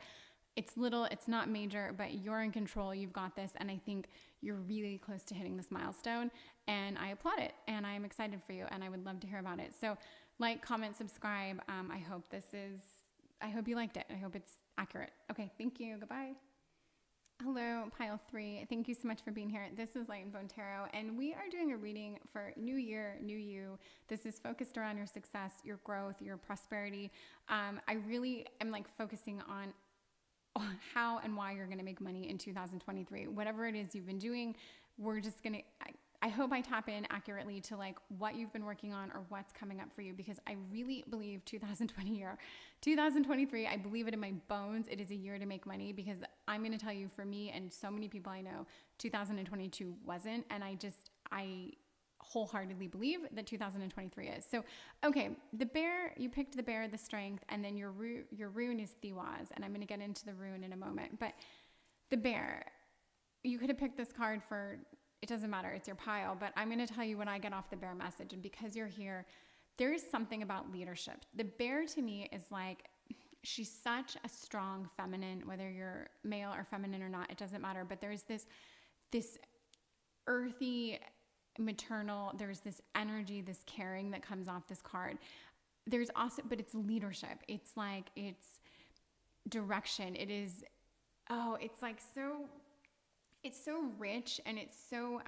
It's little, it's not major, but you're in control. You've got this. And I think you're really close to hitting this milestone, and I applaud it, and I'm excited for you, and I would love to hear about it. So like, comment, subscribe. I hope you liked it. I hope it's accurate. Okay. Thank you. Goodbye. Hello, pile 3. Thank you so much for being here. This is Light and Bone Tarot, and we are doing a reading for New Year, New You. This is focused around your success, your growth, your prosperity. I really am like focusing on how and why you're going to make money in 2023. Whatever it is you've been doing, we're just going to, I hope I tap in accurately to like what you've been working on or what's coming up for you, because I really believe 2023, I believe it in my bones. It is a year to make money, because I'm going to tell you, for me and so many people I know, 2022 wasn't. And I wholeheartedly believe that 2023 is. So, okay, the bear, you picked the bear, the strength, and then your rune is Thiwas, and I'm going to get into the rune in a moment. But the bear, you could have picked this card for, it doesn't matter, it's your pile, but I'm going to tell you when I get off the bear message, and because you're here, there is something about leadership. The bear to me is like, she's such a strong feminine, whether you're male or feminine or not, it doesn't matter, but there's this earthy, maternal, there's this energy, this caring that comes off this card. There's also, but it's leadership. It's like, it's direction. It is, oh, it's like so, it's so rich, and it's so,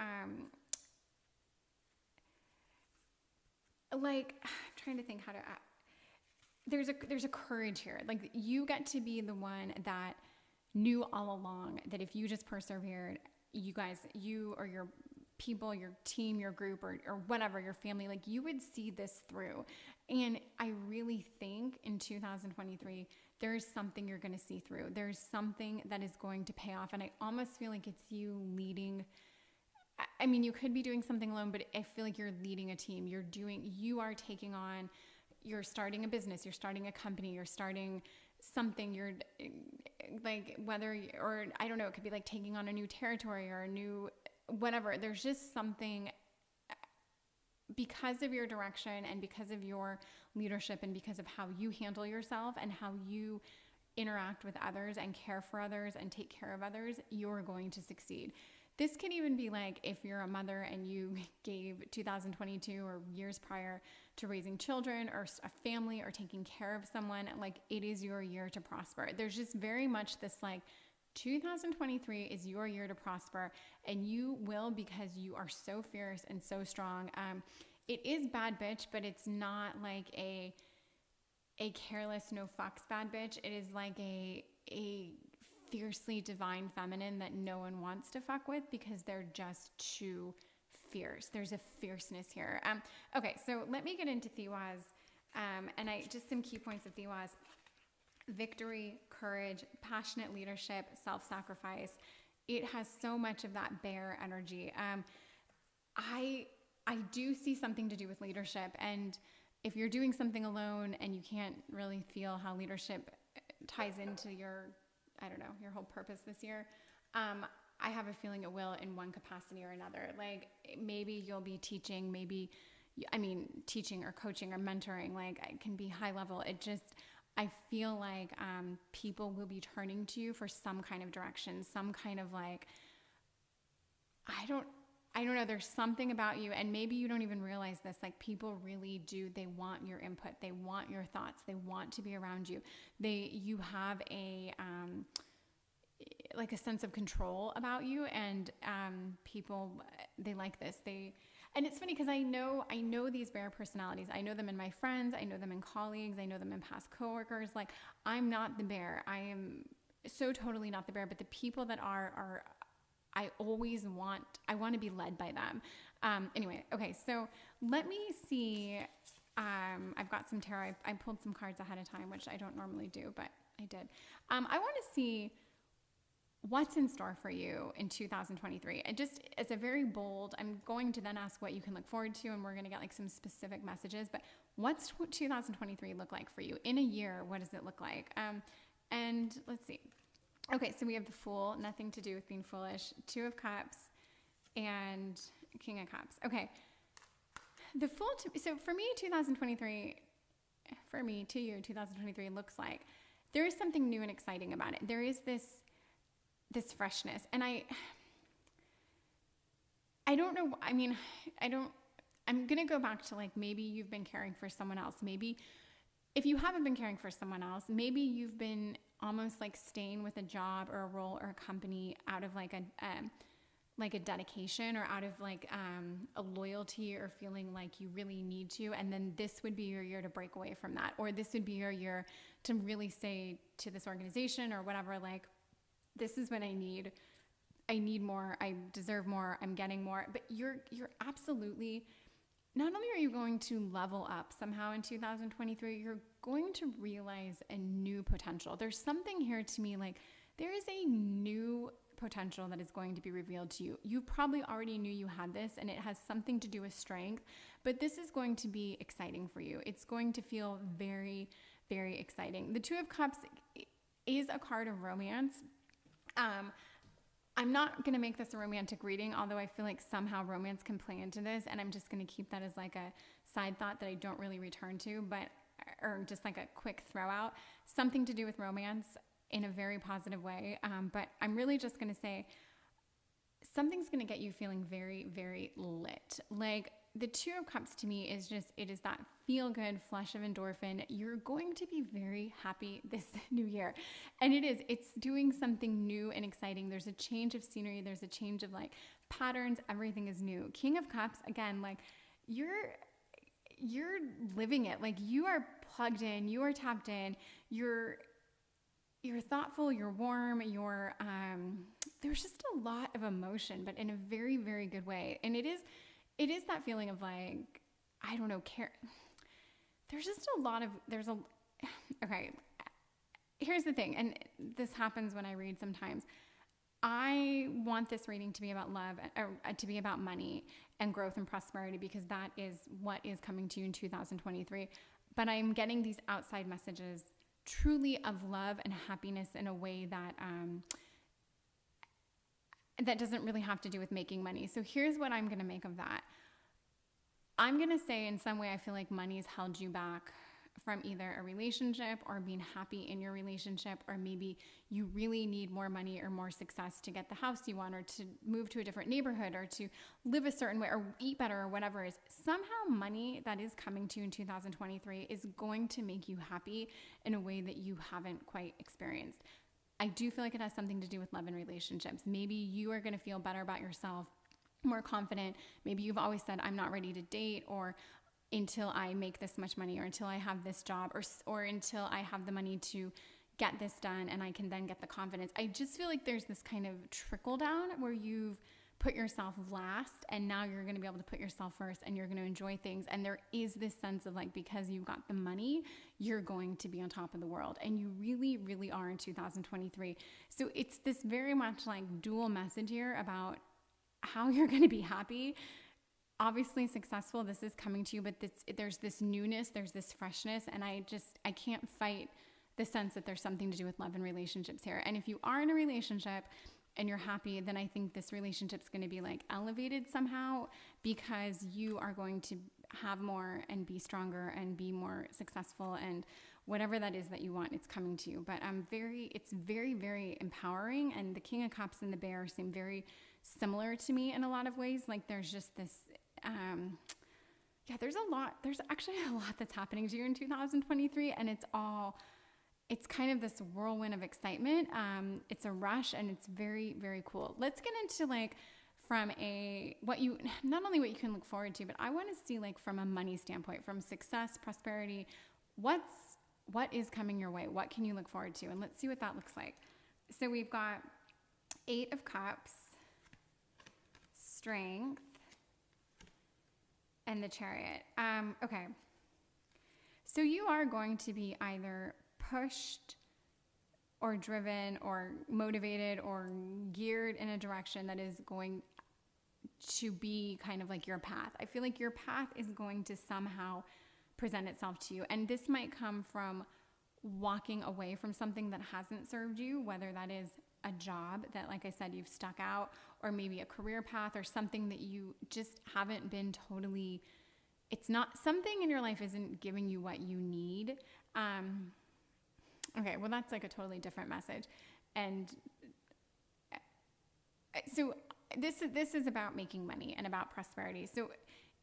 like, I'm trying to think how to, there's a courage here. Like, you get to be the one that knew all along that if you just persevered, you guys, you or your people, your team, your group, or whatever, your family, like, you would see this through. And I really think in 2023, there's something you're going to see through. There's something that is going to pay off. And I almost feel like it's you leading. I mean, you could be doing something alone, but I feel like you're leading a team. You are taking on, you're starting a business, you're starting a company, you're starting something, you're like, whether, or I don't know, it could be like taking on a new territory or a new, whatever. There's just something, because of your direction and because of your leadership and because of how you handle yourself and how you interact with others and care for others and take care of others, you're going to succeed. This could even be like if you're a mother and you gave 2022 or years prior to raising children or a family or taking care of someone, like, it is your year to prosper. There's just very much this like, 2023 is your year to prosper, and you will, because you are so fierce and so strong. It is bad bitch, but it's not like a careless, no fucks bad bitch. It is like a fiercely divine feminine that no one wants to fuck with because they're just too fierce. There's a fierceness here. Okay, so let me get into Thiwas, and just some key points of Thiwas. Victory, courage, passionate leadership, self-sacrifice. It has so much of that bear energy. I do see something to do with leadership, and if you're doing something alone and you can't really feel how leadership ties into your, I don't know, your whole purpose this year, I have a feeling it will in one capacity or another. Like, maybe you'll be teaching, teaching or coaching or mentoring, like, it can be high level. I feel like people will be turning to you for some kind of direction, some kind of like, I don't know, there's something about you, and maybe you don't even realize this, like, people really do, they want your input, they want your thoughts, they want to be around you. You have like a sense of control about you, and people, they like this. And it's funny because I know these bear personalities. I know them in my friends. I know them in colleagues. I know them in past coworkers. Like, I'm not the bear. I am so totally not the bear. But the people that are I want to be led by them. Anyway, okay. So let me see. I've got some tarot. I pulled some cards ahead of time, which I don't normally do, but I did. I want to see what's in store for you in 2023. And just, it's a very bold, I'm going to then ask what you can look forward to, and we're going to get like some specific messages, but what's 2023 look like for you in a year? What does it look like? And let's see. Okay. So we have the Fool, nothing to do with being foolish, Two of Cups, and King of Cups. Okay. The Fool, so for me, 2023 looks like there is something new and exciting about it. There is this freshness. And I don't know. I mean, I'm going to go back to like, maybe you've been caring for someone else. Maybe if you haven't been caring for someone else, maybe you've been almost like staying with a job or a role or a company out of like a dedication, or out of like a loyalty, or feeling like you really need to. And then this would be your year to break away from that. Or this would be your year to really say to this organization or whatever, like, this is what I need more, I deserve more, I'm getting more. But you're absolutely, not only are you going to level up somehow in 2023, you're going to realize a new potential. There's something here to me, like, there is a new potential that is going to be revealed to you. You probably already knew you had this, and it has something to do with strength, but this is going to be exciting for you. It's going to feel very, very exciting. The Two of Cups is a card of romance. I'm not going to make this a romantic reading, although I feel like somehow romance can play into this, and I'm just going to keep that as like a side thought that I don't really return to, or just like a quick throw out. Something to do with romance in a very positive way. But I'm really just going to say something's going to get you feeling very, very lit. Like the Two of Cups to me is just, it is that feel good flush of endorphin. You're going to be very happy this new year. And it's doing something new and exciting. There's a change of scenery. There's a change of like patterns. Everything is new. King of Cups, again, like you're living it. Like you are plugged in, you are tapped in, you're thoughtful, you're warm, there's just a lot of emotion, but in a very, very good way. And it is that feeling of like, I don't know, care. There's just okay. Here's the thing. And this happens when I read sometimes. I want this reading to be about love, or to be about money and growth and prosperity, because that is what is coming to you in 2023. But I'm getting these outside messages truly of love and happiness in a way that that doesn't really have to do with making money. So here's what I'm going to make of that. I'm going to say in some way I feel like money's held you back from either a relationship or being happy in your relationship, or maybe you really need more money or more success to get the house you want, or to move to a different neighborhood, or to live a certain way, or eat better, or whatever it is. Somehow money that is coming to you in 2023 is going to make you happy in a way that you haven't quite experienced. I do feel like it has something to do with love and relationships. Maybe you are going to feel better about yourself, more confident. Maybe you've always said, I'm not ready to date, or until I make this much money, or until I have this job, or until I have the money to get this done and I can then get the confidence. I just feel like there's this kind of trickle down where you've put yourself last, and now you're going to be able to put yourself first, and you're going to enjoy things. And there is this sense of like, because you've got the money, you're going to be on top of the world, and you really, really are in 2023. So it's this very much like dual message here about how you're going to be happy. Obviously successful, this is coming to you, but there's this newness, there's this freshness, and I can't fight the sense that there's something to do with love and relationships here. And if you are in a relationship and you're happy, then I think this relationship's going to be like elevated somehow, because you are going to have more and be stronger and be more successful, and whatever that is that you want, it's coming to you. But it's very, very empowering. And the King of Cups and the Bear seem very similar to me in a lot of ways. Like there's just this, there's actually a lot that's happening to you in 2023. And it's kind of this whirlwind of excitement. It's a rush, and it's very, very cool. Let's get into like from not only what you can look forward to, but I want to see like from a money standpoint, from success, prosperity, what is coming your way? What can you look forward to? And let's see what that looks like. So we've got 8 of Cups, Strength, and the Chariot. Okay. So you are going to be either pushed or driven or motivated or geared in a direction that is going to be kind of like your path. I feel like your path is going to somehow present itself to you. And this might come from walking away from something that hasn't served you, whether that is a job that, like I said, you've stuck out, or maybe a career path, or something that you just haven't been totally, it's not, something in your life isn't giving you what you need. Okay, well, that's like a totally different message. And so this is about making money and about prosperity. So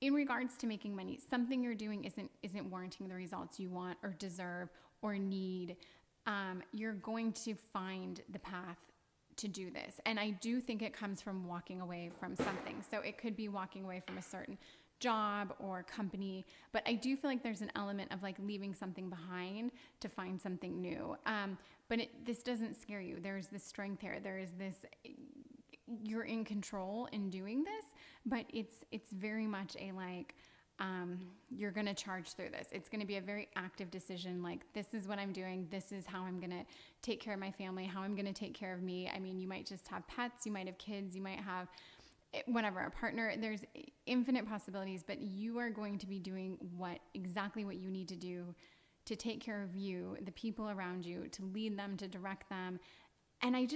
in regards to making money, something you're doing isn't warranting the results you want or deserve or need. You're going to find the path to do this. And I do think it comes from walking away from something. So it could be walking away from a certain job or company, but I do feel like there's an element of like leaving something behind to find something new. But this doesn't scare you. There's this strength here. There is this, you're in control in doing this, but it's very much a like, you're going to charge through this. It's going to be a very active decision. Like, this is what I'm doing. This is how I'm going to take care of my family, how I'm going to take care of me. I mean, you might just have pets, you might have kids, you might have whatever, a partner. There's infinite possibilities, but you are going to be doing exactly what you need to do to take care of you, the people around you, to lead them, to direct them. And I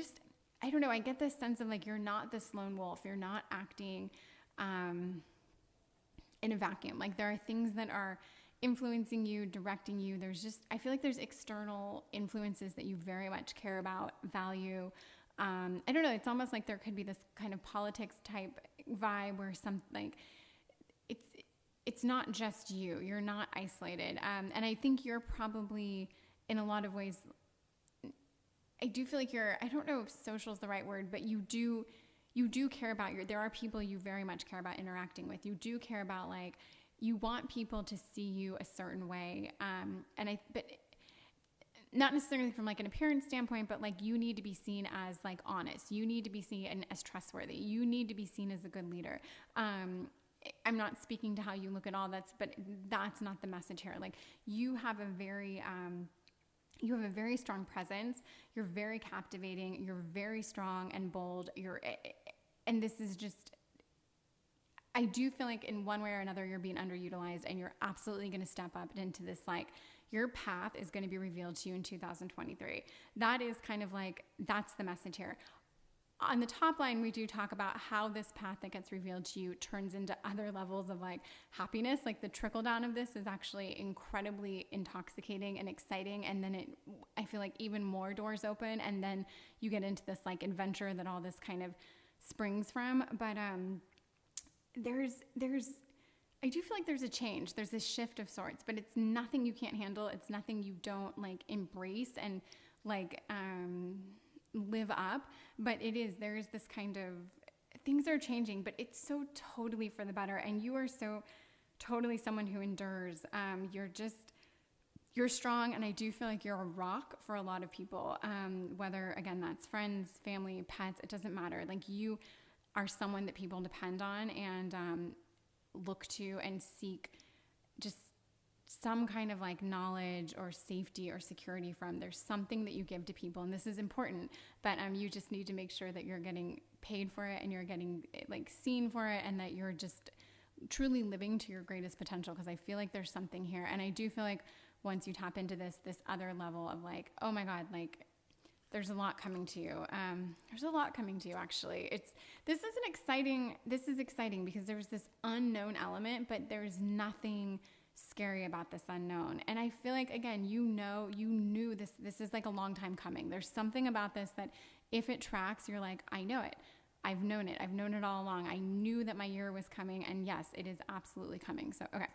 don't know, I get this sense of like, you're not this lone wolf. You're not acting, in a vacuum. Like, there are things that are influencing you, directing you. I feel like there's external influences that you very much care about, value. I don't know. It's almost like there could be this kind of politics type vibe where it's not just you. You're not isolated. And I think you're probably, in a lot of ways, I do feel like I don't know if social is the right word, but you do care about there are people you very much care about interacting with. You do care about, like, you want people to see you a certain way. But not necessarily from like an appearance standpoint, but like, you need to be seen as like honest. You need to be seen as trustworthy. You need to be seen as a good leader. I'm not speaking to how you look at all but that's not the message here. Like, you have a very strong presence. You're very captivating. You're very strong and bold. And this is just, I do feel like in one way or another, you're being underutilized, and you're absolutely going to step up into this, like, your path is going to be revealed to you in 2023. That is kind of like, that's the message here. On the top line, we do talk about how this path that gets revealed to you turns into other levels of like happiness. Like, the trickle down of this is actually incredibly intoxicating and exciting. And then I feel like even more doors open, and then you get into this like adventure that all this kind of springs from. But I do feel like there's a change. There's a shift of sorts, but it's nothing you can't handle. It's nothing you don't like embrace and like live up. But there is this kind of, things are changing, but it's so totally for the better. And you are so totally someone who endures. You're strong. And I do feel like you're a rock for a lot of people. Whether, again, that's friends, family, pets, it doesn't matter. Like, you are someone that people depend on and look to and seek just some kind of like knowledge or safety or security from. There's something that you give to people, and this is important, but you just need to make sure that you're getting paid for it and you're getting like seen for it, and that you're just truly living to your greatest potential. Because I feel like there's something here, and I do feel like once you tap into this other level of like, oh my God, like, there's a lot coming to you. There's a lot coming to you, actually. This is exciting because there's this unknown element, but there's nothing scary about this unknown. And I feel like, again, you knew this is like a long time coming. There's something about this that if it tracks, you're like, I know it. I've known it. I've known it all along. I knew that my year was coming, and yes, it is absolutely coming. So, okay,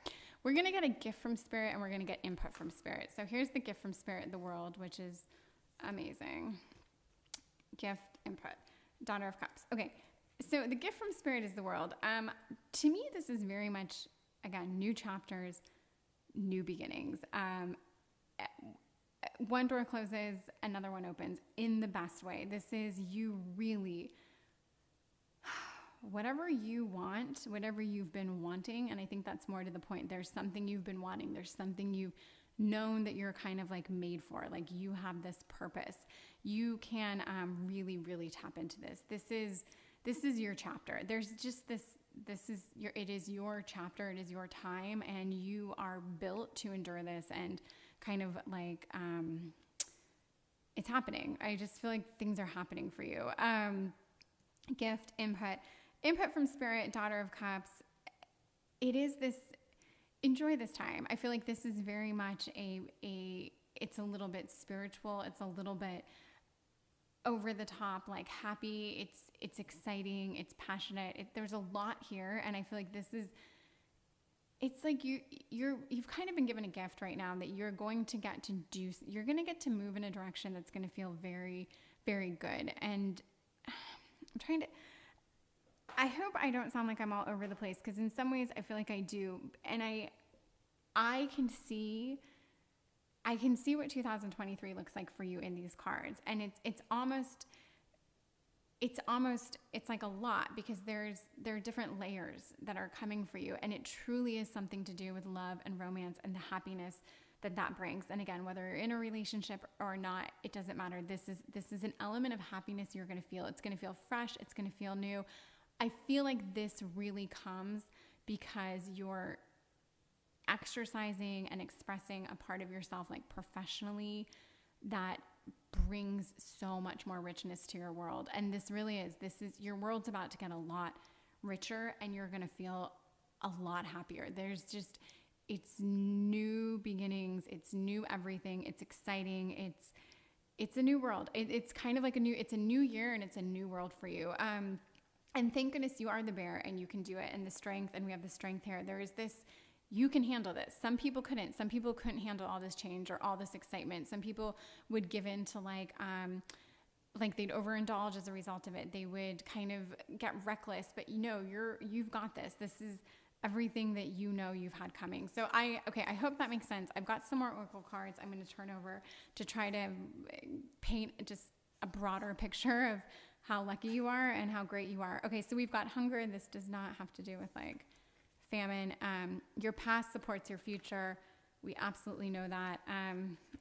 we're going to get a gift from Spirit, and we're going to get input from Spirit. So here's the gift from Spirit, the world, which is amazing. Gift, input, Daughter of Cups. Okay, so the gift from Spirit is the world. To me, this is very much, again, new chapters, new beginnings. One door closes, another one opens in the best way. This is you really, whatever you want, whatever you've been wanting, and I think that's more to the point. There's something you've been wanting. There's something you've known that you're kind of like made for. Like, you have this purpose. You can really, really tap into this. This is your chapter. There's just this. It is your chapter. It is your time, and you are built to endure this. And kind of like it's happening. I just feel like things are happening for you. Gift, input from Spirit, Daughter of Cups. It is this. Enjoy this time. I feel like this is very much it's a little bit spiritual. It's a little bit over the top, like happy. It's exciting. It's passionate. There's a lot here. And I feel like it's like you've kind of been given a gift right now that you're going to get to do. You're going to get to move in a direction that's going to feel very, very good. And I hope I don't sound like I'm all over the place, because in some ways I feel like I do. And I can see what 2023 looks like for you in these cards. And it's almost, it's like a lot, because there are different layers that are coming for you. And it truly is something to do with love and romance and the happiness that brings. And again, whether you're in a relationship or not, it doesn't matter. This is an element of happiness you're going to feel. It's going to feel fresh. It's going to feel new. I feel like this really comes because you're exercising and expressing a part of yourself, like professionally, that brings so much more richness to your world. And this is your world's about to get a lot richer, and you're going to feel a lot happier. It's new beginnings. It's new everything. It's exciting. It's a new world. It's kind of like it's a new year, and it's a new world for you. And thank goodness you are the bear, and you can do it, and the strength, and we have the strength here. There is this, you can handle this. Some people couldn't. Some people couldn't handle all this change or all this excitement. Some people would give in to like they'd overindulge as a result of it. They would kind of get reckless, but you've got this. This is everything that you've had coming. So I hope that makes sense. I've got some more oracle cards I'm going to turn over to try to paint just a broader picture of how lucky you are and how great you are. Okay, so we've got hunger. This does not have to do with like famine. Your past supports your future. We absolutely know that.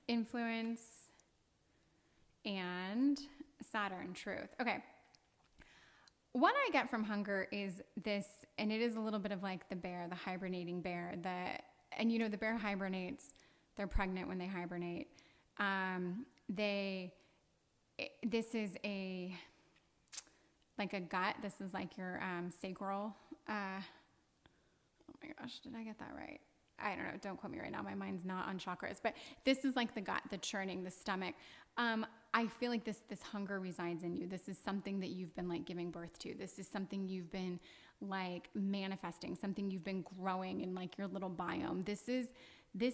Influence and Saturn, truth. Okay. What I get from hunger is this, and it is a little bit of like the bear, the hibernating bear, the bear hibernates. They're pregnant when they hibernate. This is like a gut. This is like your sacral. Oh my gosh, did I get that right? I don't know. Don't quote me right now. My mind's not on chakras, but this is like the gut, the churning, the stomach. I feel like this hunger resides in you. This is something that you've been like giving birth to. This is something you've been like manifesting, something you've been growing in like your little biome. This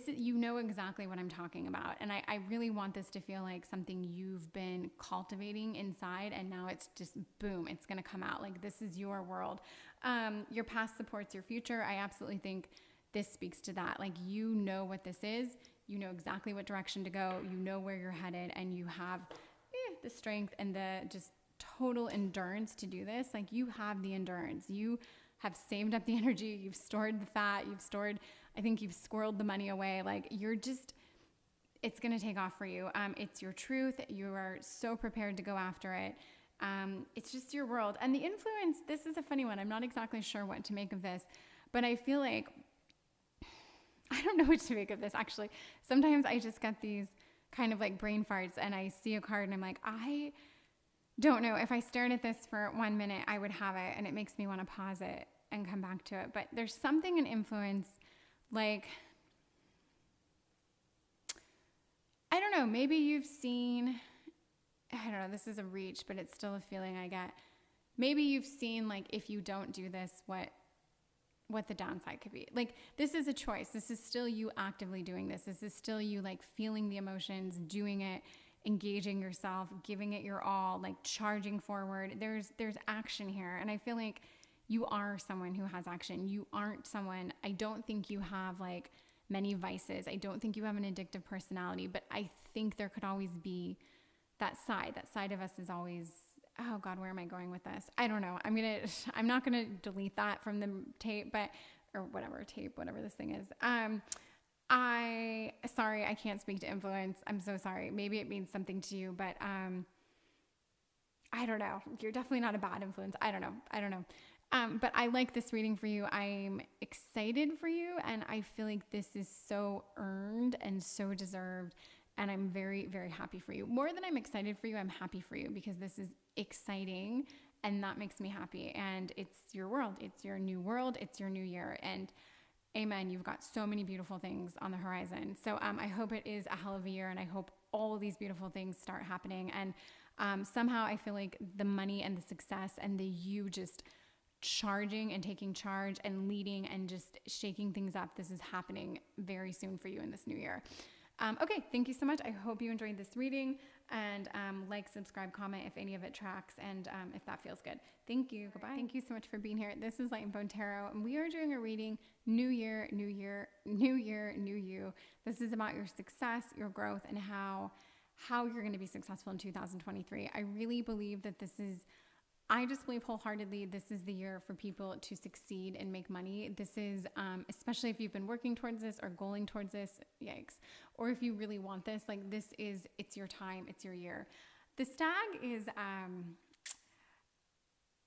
you know exactly what I'm talking about. And I really want this to feel like something you've been cultivating inside, and now it's just boom, it's going to come out. Like this is your world. Your past supports your future. I absolutely think this speaks to that. Like, you know what this is. You know exactly what direction to go. You know where you're headed, and you have the strength and the just total endurance to do this. Like, you have the endurance. You have saved up the energy. You've stored the fat. I think you've squirreled the money away. Like, it's going to take off for you. It's your truth. You are so prepared to go after it. It's just your world. And the influence, this is a funny one. I'm not exactly sure what to make of this, but I feel like, I don't know what to make of this, actually. Sometimes I just get these kind of like brain farts, and I see a card and I'm like, I don't know. If I stared at this for 1 minute, I would have it, and it makes me want to pause it and come back to it. But there's something in influence, like, I don't know, maybe you've seen, I don't know, this is a reach, but it's still a feeling I get. Maybe you've seen, like, if you don't do this, what the downside could be. Like, this is a choice. This is still you actively doing this. This is still you, like, feeling the emotions, doing it, engaging yourself, giving it your all, like charging forward. There's action here. And I feel like you are someone who has action. You aren't someone, I don't think you have like many vices. I don't think you have an addictive personality, but I think there could always be that side of us is always, oh God, where am I going with this? I don't know. I'm not going to delete that from the tape, whatever this thing is. Sorry, I can't speak to influence. I'm so sorry. Maybe it means something to you, but, I don't know. You're definitely not a bad influence. I don't know. But I like this reading for you. I'm excited for you. And I feel like this is so earned and so deserved. And I'm very, very happy for you. More than I'm excited for you, I'm happy for you, because this is exciting and that makes me happy. And it's your world. It's your new world. It's your new year. And amen. You've got so many beautiful things on the horizon. So I hope it is a hell of a year, and I hope all of these beautiful things start happening. And somehow I feel like the money and the success and the you just charging and taking charge and leading and just shaking things up, this is happening very soon for you in this new year. Okay, thank you so much. I hope you enjoyed this reading, and like, subscribe, comment if any of it tracks, and if that feels good. Thank you. Goodbye. Thank you so much for being here. This is Light and Bone Tarot, and we are doing a reading, new year, new you. This is about your success, your growth, and how you're going to be successful in 2023. I really believe that this is I just believe wholeheartedly this is the year for people to succeed and make money. This is, especially if you've been working towards this or goaling towards this, yikes. Or if you really want this, like it's your time, it's your year. The stag is,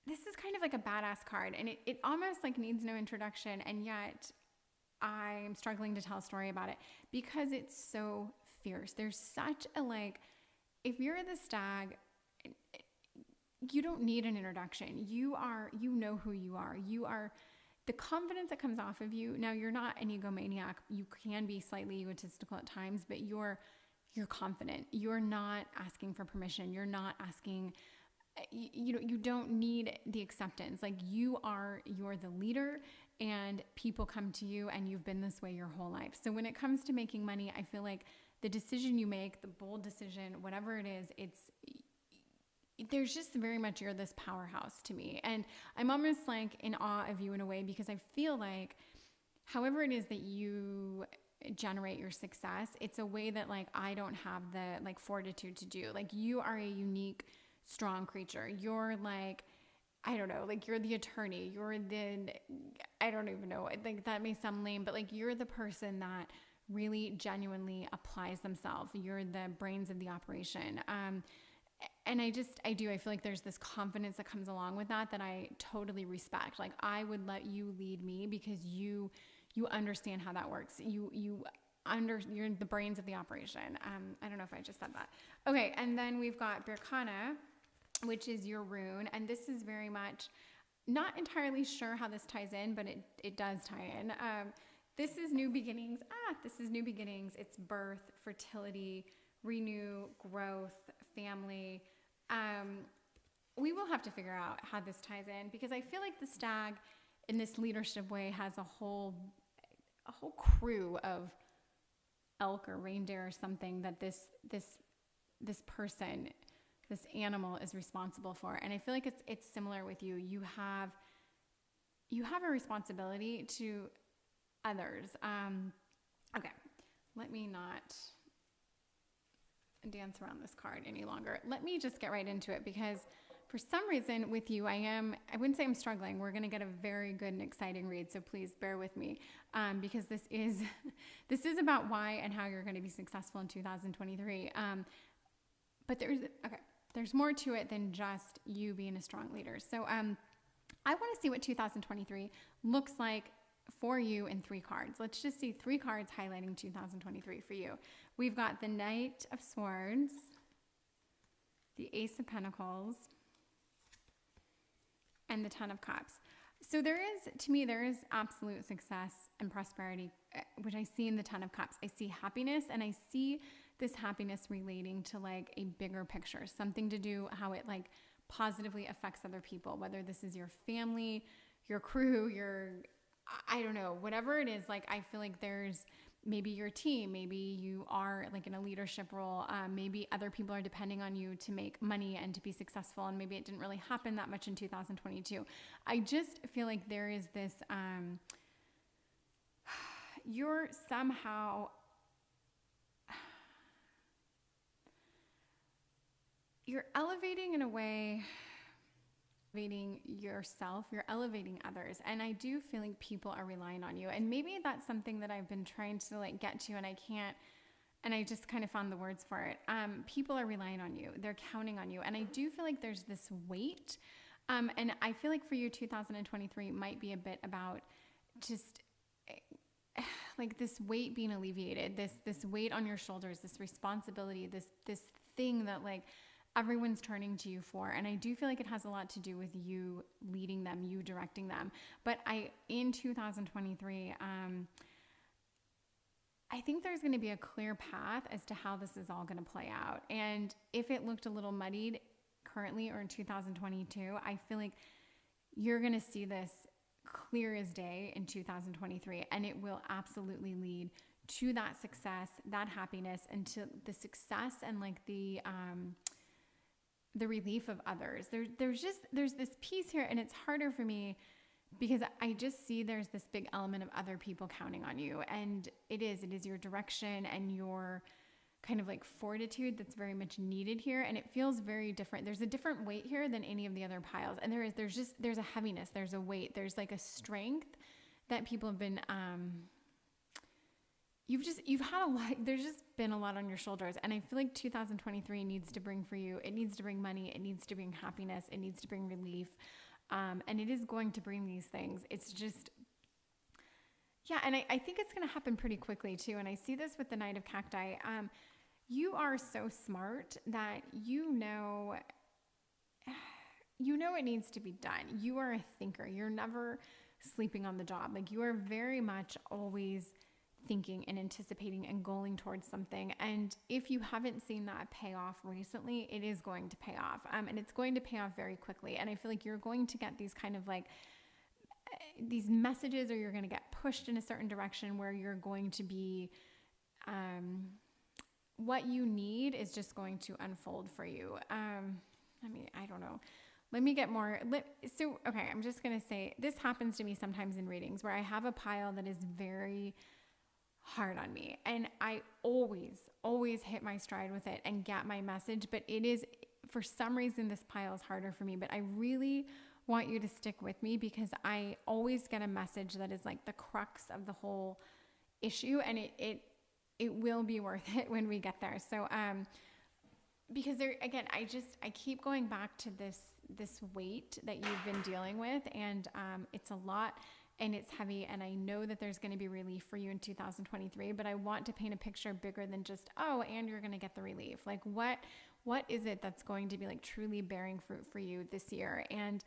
this is kind of like a badass card, and it almost like needs no introduction, and yet I'm struggling to tell a story about it because it's so fierce. There's such a, like, if you're the stag, you don't need an introduction. You know who you are. You are the confidence that comes off of you. Now, you're not an egomaniac. You can be slightly egotistical at times, but you're confident. You're not asking for permission. You're not asking, you don't need the acceptance. Like, you're the leader, and people come to you, and you've been this way your whole life. So when it comes to making money, I feel like the decision you make, the bold decision, whatever it is, there's just very much, you're this powerhouse to me. And I'm almost like in awe of you in a way, because I feel like however it is that you generate your success, it's a way that like I don't have the like fortitude to do. Like, you are a unique, strong creature. You're like, I don't know, like you're the attorney, I don't even know, like that may sound lame, but like you're the person that really genuinely applies themselves. You're the brains of the operation. And I feel like there's this confidence that comes along with that I totally respect. Like, I would let you lead me because you understand how that works. You're the brains of the operation. I don't know if I just said that. Okay. And then we've got Birkana, which is your rune. And this is very much, not entirely sure how this ties in, but it does tie in. This is new beginnings. This is new beginnings. It's birth, fertility, renew, growth, family. We will have to figure out how this ties in, because I feel like the stag in this leadership way has a whole crew of elk or reindeer or something that this person, this animal, is responsible for. And I feel like it's similar with you. You have a responsibility to others. Okay, let me not dance around this card any longer. Let me just get right into it, because for some reason with you, I wouldn't say I'm struggling. We're going to get a very good and exciting read, so please bear with me, because this is about why and how you're going to be successful in 2023. But there's more to it than just you being a strong leader. So I want to see what 2023 looks like for you in 3 cards. Let's just see 3 cards highlighting 2023 for you. We've got the Knight of Swords, the Ace of Pentacles, and the Ten of Cups. So there is absolute success and prosperity, which I see in the Ten of Cups. I see happiness, and I see this happiness relating to like a bigger picture, something to do how it like positively affects other people, whether this is your family, your crew, I don't know, whatever it is. Like, I feel like there's maybe your team, maybe you are like in a leadership role. Maybe other people are depending on you to make money and to be successful. And maybe it didn't really happen that much in 2022. I just feel like there is this, you're somehow, you're elevating in a way, elevating yourself, you're elevating others. And I do feel like people are relying on you. And maybe that's something that I've been trying to like get to, and I can't, and I just kind of found the words for it. People are relying on you. They're counting on you. And I do feel like there's this weight. And I feel like for you, 2023 might be a bit about just like this weight being alleviated, this weight on your shoulders, this responsibility, this thing that like everyone's turning to you for. And I do feel like it has a lot to do with you leading them, you directing them. But in 2023, I think there's going to be a clear path as to how this is all going to play out. And if it looked a little muddied currently or in 2022, I feel like you're going to see this clear as day in 2023. And it will absolutely lead to that success, that happiness, and to the success and like the relief of others. There's this piece here, and it's harder for me because I just see there's this big element of other people counting on you. And it is your direction and your kind of like fortitude that's very much needed here. And it feels very different. There's a different weight here than any of the other piles. And there's a heaviness, there's a weight, there's like a strength that people have been, you've had a lot, there's just been a lot on your shoulders. And I feel like 2023 needs to bring for you, it needs to bring money, it needs to bring happiness, it needs to bring relief. And it is going to bring these things. It's just, yeah. And I think it's going to happen pretty quickly too. And I see this with the Knight of Cacti. You are so smart that you know it needs to be done. You are a thinker. You're never sleeping on the job. Like you are very much always thinking and anticipating and going towards something. And if you haven't seen that pay off recently, it is going to pay off. And it's going to pay off very quickly. And I feel like you're going to get these kind of like these messages, or you're going to get pushed in a certain direction where you're going to be, what you need is just going to unfold for you. I don't know. Let me get more. Okay, I'm just going to say this happens to me sometimes in readings where I have a pile that is very hard on me, and I always hit my stride with it and get my message. But it is, for some reason, this pile is harder for me, but I really want you to stick with me because I always get a message that is like the crux of the whole issue, and it will be worth it when we get there. So, because there, again, I keep going back to this weight that you've been dealing with, and it's a lot and it's heavy, and I know that there's going to be relief for you in 2023, but I want to paint a picture bigger than just, and you're going to get the relief. Like what is it that's going to be like truly bearing fruit for you this year? And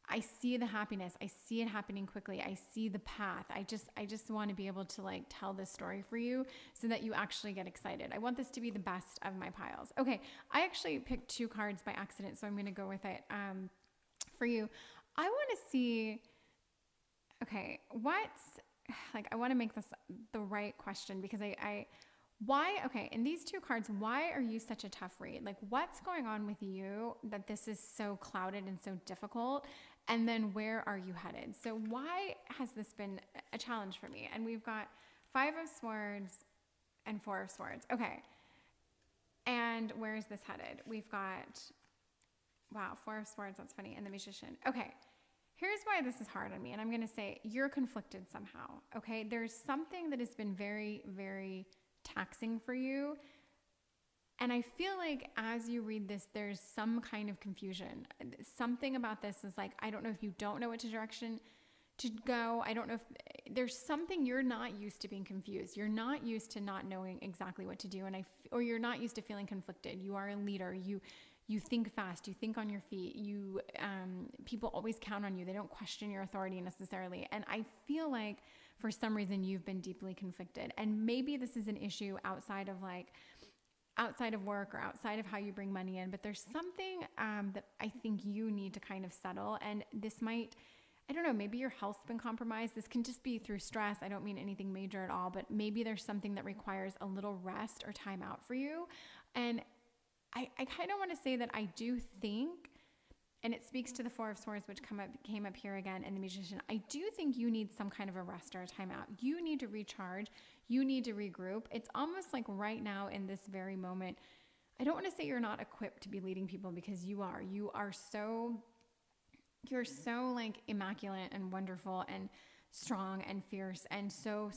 I see the happiness. I see it happening quickly. I see the path. I just want to be able to like tell this story for you so that you actually get excited. I want this to be the best of my piles. Okay. I actually picked 2 cards by accident, so I'm going to go with it. For you, I want to see, okay, I want to make this the right question because in these 2 cards, why are you such a tough read? Like what's going on with you that this is so clouded and so difficult? And then where are you headed? So why has this been a challenge for me? And we've got 5 of Swords and 4 of Swords. Okay. And where is this headed? We've got, 4 of Swords. That's funny. And the Magician. Okay. Here's why this is hard on me. And I'm going to say you're conflicted somehow. Okay. There's something that has been very, very taxing for you. And I feel like as you read this, there's some kind of confusion. Something about this is like, I don't know if you don't know which direction to go. I don't know if there's something you're not used to being confused. You're not used to not knowing exactly what to do. Or you're not used to feeling conflicted. You are a leader. You think fast, you think on your feet, people always count on you. They don't question your authority necessarily. And I feel like for some reason you've been deeply conflicted, and maybe this is an issue outside of work or outside of how you bring money in, but there's something that I think you need to kind of settle. And this might, I don't know, maybe your health's been compromised. This can just be through stress. I don't mean anything major at all, but maybe there's something that requires a little rest or time out for you. And I kind of want to say that I do think, and it speaks to the 4 of Swords, which came up here again, and the Magician. I do think you need some kind of a rest or a timeout. You need to recharge. You need to regroup. It's almost like right now in this very moment, I don't want to say you're not equipped to be leading people, because you are. You're so like immaculate and wonderful and strong and fierce and so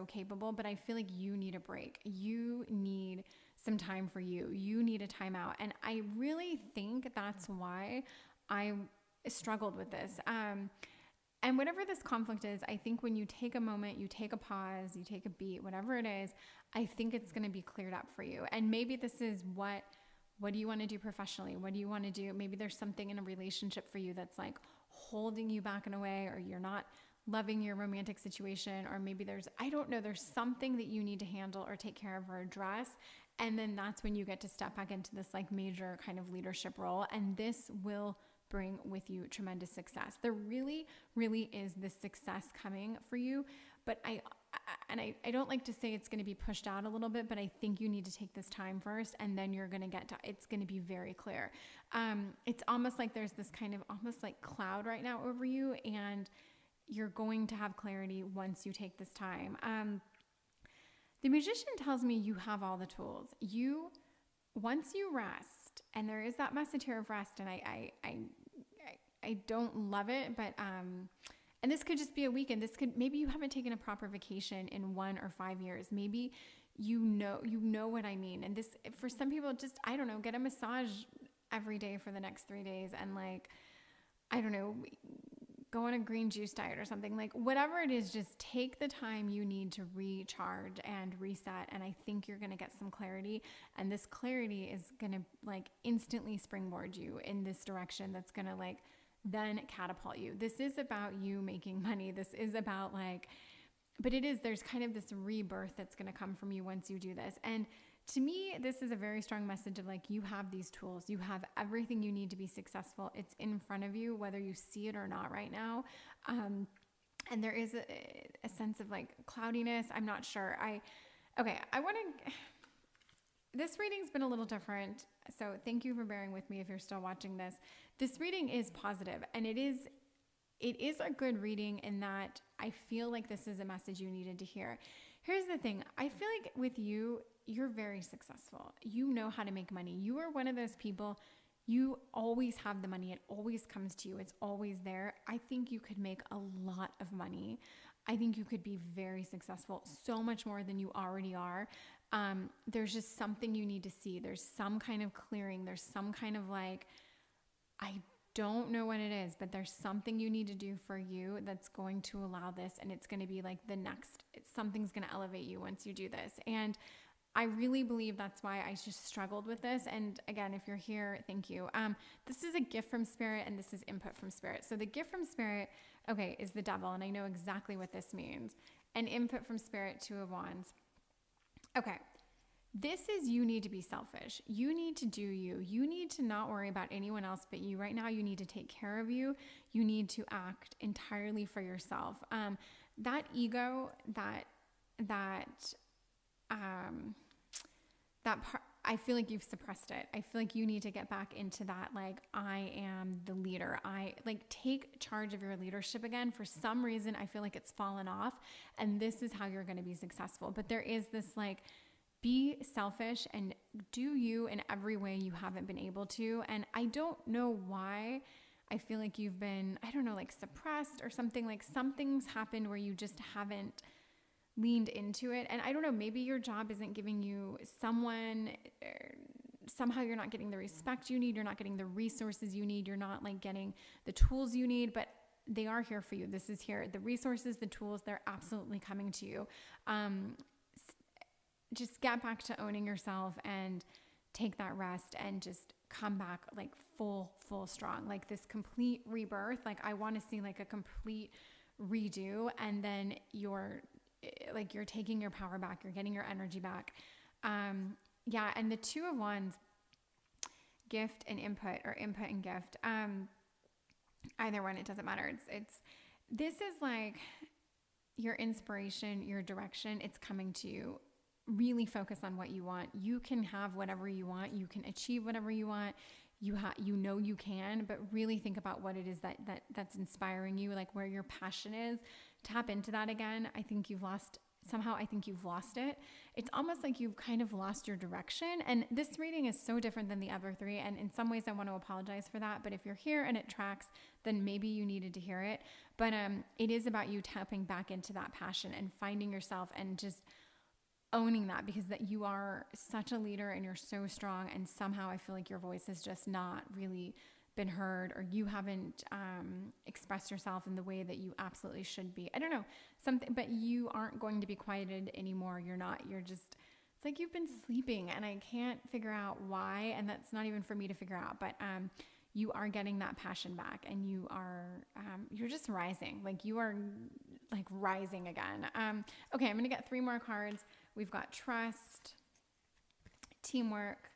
capable. But I feel like you need a break. You need some time for you. You need a timeout. And I really think that's why I struggled with this. And whatever this conflict is, I think when you take a moment, you take a pause, you take a beat, whatever it is, I think it's going to be cleared up for you. And maybe this is what do you want to do professionally? What do you want to do? Maybe there's something in a relationship for you that's like holding you back in a way, or you're not loving your romantic situation, or maybe there's something that you need to handle or take care of or address. And then that's when you get to step back into this like major kind of leadership role. And this will bring with you tremendous success. There really, really is this success coming for you. But I don't like to say it's going to be pushed out a little bit, but I think you need to take this time first, and then you're going to it's going to be very clear. It's almost like there's this kind of almost like cloud right now over you, and you're going to have clarity once you take this time. The Magician tells me you have all the tools. Once you rest, and there is that message here of rest, and I don't love it, but and this could just be a weekend. Maybe you haven't taken a proper vacation in 1 or 5 years. Maybe you know what I mean. And this, for some people, just, I don't know, get a massage every day for the next 3 days, and like, I don't know, go on a green juice diet or something. Like, whatever it is, just take the time you need to recharge and reset. And I think you're going to get some clarity, and this clarity is going to like instantly springboard you in this direction that's going to like then catapult you. This is about you making money. This is about like, but there's kind of this rebirth that's going to come from you once you do this. And to me, this is a very strong message of like, you have these tools, you have everything you need to be successful. It's in front of you, whether you see it or not right now. And there is a sense of like cloudiness. I'm not sure. This reading's been a little different. So thank you for bearing with me if you're still watching this. This reading is positive, and it is a good reading in that I feel like this is a message you needed to hear. Here's the thing. I feel like with you, you're very successful. You know how to make money. You are one of those people, you always have the money. It always comes to you. It's always there. I think you could make a lot of money. I think you could be very successful, so much more than you already are. There's just something you need to see. There's some kind of clearing. There's some kind of like, I don't know what it is, but there's something you need to do for you that's going to allow this. And it's going to be like something's going to elevate you once you do this. And I really believe that's why I just struggled with this. And again, if you're here, thank you. This is a gift from Spirit, and this is input from Spirit. So the gift from Spirit, okay, is the Devil. And I know exactly what this means. And input from Spirit, 2 of Wands. Okay. This is, you need to be selfish. You need to do you. You need to not worry about anyone else but you. Right now, you need to take care of you. You need to act entirely for yourself. That ego, that part, I feel like you've suppressed it. I feel like you need to get back into that. Like, I am the leader. I like take charge of your leadership again. For some reason, I feel like it's fallen off, and this is how you're going to be successful. But there is this like, be selfish and do you in every way you haven't been able to. And I don't know why I feel like you've been, I don't know, like suppressed or something, like something's happened where you just haven't leaned into it. And I don't know, maybe your job isn't giving you somehow you're not getting the respect you need. You're not getting the resources you need. You're not like getting the tools you need, but they are here for you. This is here. The resources, the tools, they're absolutely coming to you. Just get back to owning yourself and take that rest and just come back like full strong, like this complete rebirth. Like, I want to see like a complete redo, and then you're taking your power back. You're getting your energy back. Yeah. And the 2 of Wands, gift and input, or input and gift. Either one, it doesn't matter. This is like your inspiration, your direction. It's coming to you. Really focus on what you want. You can have whatever you want. You can achieve whatever you want. You know you can, but really think about what it is that's inspiring you, like where your passion is. Tap into that again. I think you've lost it. It's almost like you've kind of lost your direction. And this reading is so different than the other 3. And in some ways I want to apologize for that. But if you're here and it tracks, then maybe you needed to hear it. But it is about you tapping back into that passion and finding yourself and just owning that, because that you are such a leader and you're so strong. And somehow I feel like your voice has just not really been heard, or you haven't expressed yourself in the way that you absolutely should be. I don't know, but you aren't going to be quieted anymore. It's like you've been sleeping, and I can't figure out why. And that's not even for me to figure out, but you are getting that passion back, and you're just rising. Like, you are like rising again. Okay. I'm going to get 3 more cards. We've got trust, teamwork,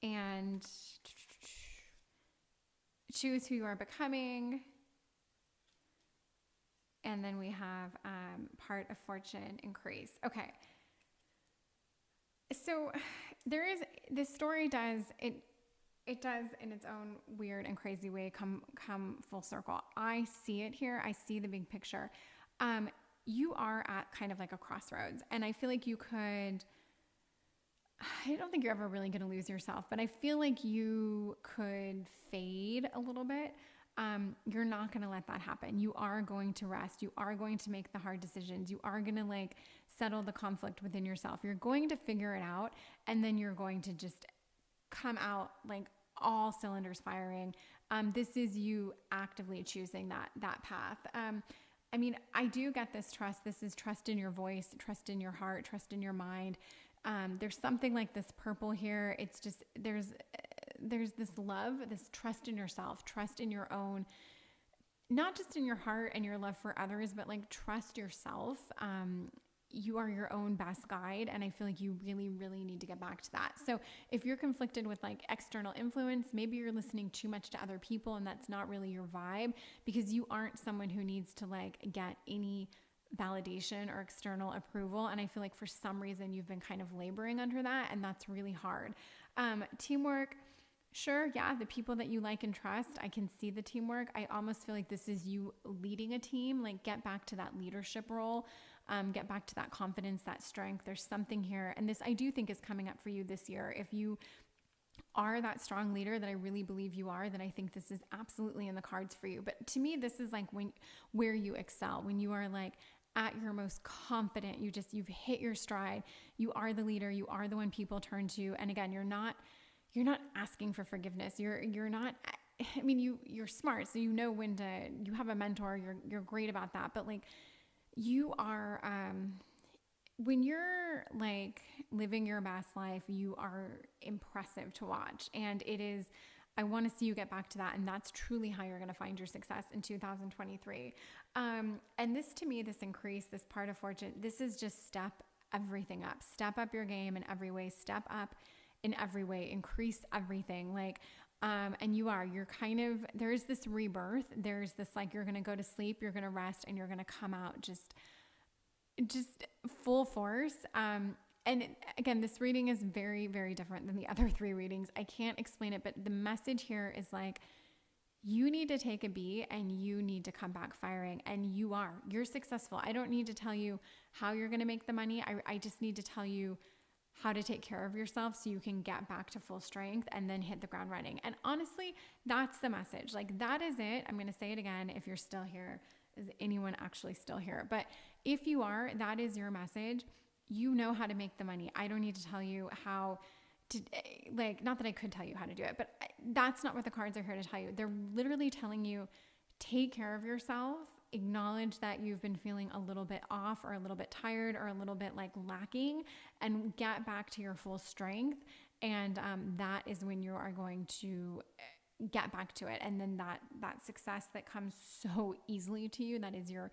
and choose who you are becoming. And then we have part of fortune, increase. Okay. So this story does in its own weird and crazy way come full circle. I see it here. I see the big picture. you are at kind of like a crossroads. And I feel like I don't think you're ever really going to lose yourself, but I feel like you could fade a little bit. You're not going to let that happen. You are going to rest. You are going to make the hard decisions. You are going to like settle the conflict within yourself. You're going to figure it out. And then you're going to just come out like all cylinders firing. This is you actively choosing that path. I mean, I do get this trust. This is trust in your voice, trust in your heart, trust in your mind. There's something like this purple here. It's just, there's this love, this trust in yourself, trust in your own, not just in your heart and your love for others, but like trust yourself. You are your own best guide. And I feel like you really, really need to get back to that. So if you're conflicted with like external influence, maybe you're listening too much to other people and that's not really your vibe, because you aren't someone who needs to like get any validation or external approval. And I feel like for some reason you've been kind of laboring under that, and that's really hard. Teamwork, sure. Yeah. The people that you like and trust, I can see the teamwork. I almost feel like this is you leading a team, like get back to that leadership role, get back to that confidence, that strength. There's something here. And this, I do think, is coming up for you this year. If you are that strong leader that I really believe you are, then I think this is absolutely in the cards for you. But to me, this is like where you excel, when you are like at your most confident, you've hit your stride. You are the leader. You are the one people turn to. And again, you're not asking for forgiveness. You're not, I mean, you're smart. So you know when you have a mentor, you're great about that. But like you are, when you're like living your best life, you are impressive to watch. And I want to see you get back to that. And that's truly how you're going to find your success in 2023. And this, to me, this increase, this part of fortune, this is just step everything up. Step up your game in every way. Step up in every way. Increase everything. Like, and you're kind of, there's this rebirth. There's this, like, you're going to go to sleep, you're going to rest, and you're going to come out just full force. And again, this reading is very, very different than the other 3 readings. I can't explain it, but the message here is like, you need to take a beat and you need to come back firing, and you're successful. I don't need to tell you how you're going to make the money. I just need to tell you how to take care of yourself so you can get back to full strength and then hit the ground running. And honestly, that's the message. Like, that is it. I'm going to say it again. If you're still here, is anyone actually still here? But if you are, that is your message. You know how to make the money. I don't need to tell you how to, like, not that I could tell you how to do it, but that's not what the cards are here to tell you. They're literally telling you, take care of yourself, acknowledge that you've been feeling a little bit off or a little bit tired or a little bit like lacking, and get back to your full strength. And that is when you are going to get back to it. And then that success that comes so easily to you, that is your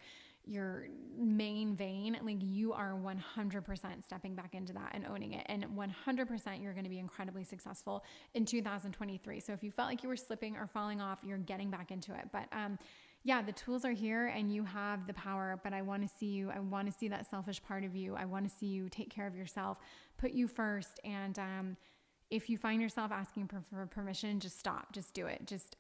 main vein. Like, you are 100% stepping back into that and owning it. And 100% you're going to be incredibly successful in 2023. So if you felt like you were slipping or falling off, you're getting back into it. But yeah, the tools are here and you have the power, but I want to see that selfish part of you. I want to see you take care of yourself, put you first. And if you find yourself asking for permission, just stop, just do it. Just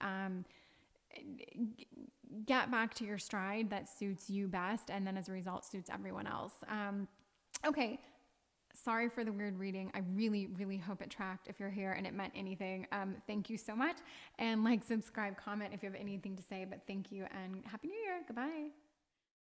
get back to your stride that suits you best, and then as a result suits everyone else. Okay. Sorry for the weird reading. I really, really hope it tracked if you're here and it meant anything. Thank you so much. And like, subscribe, comment if you have anything to say, but thank you and Happy New Year. Goodbye.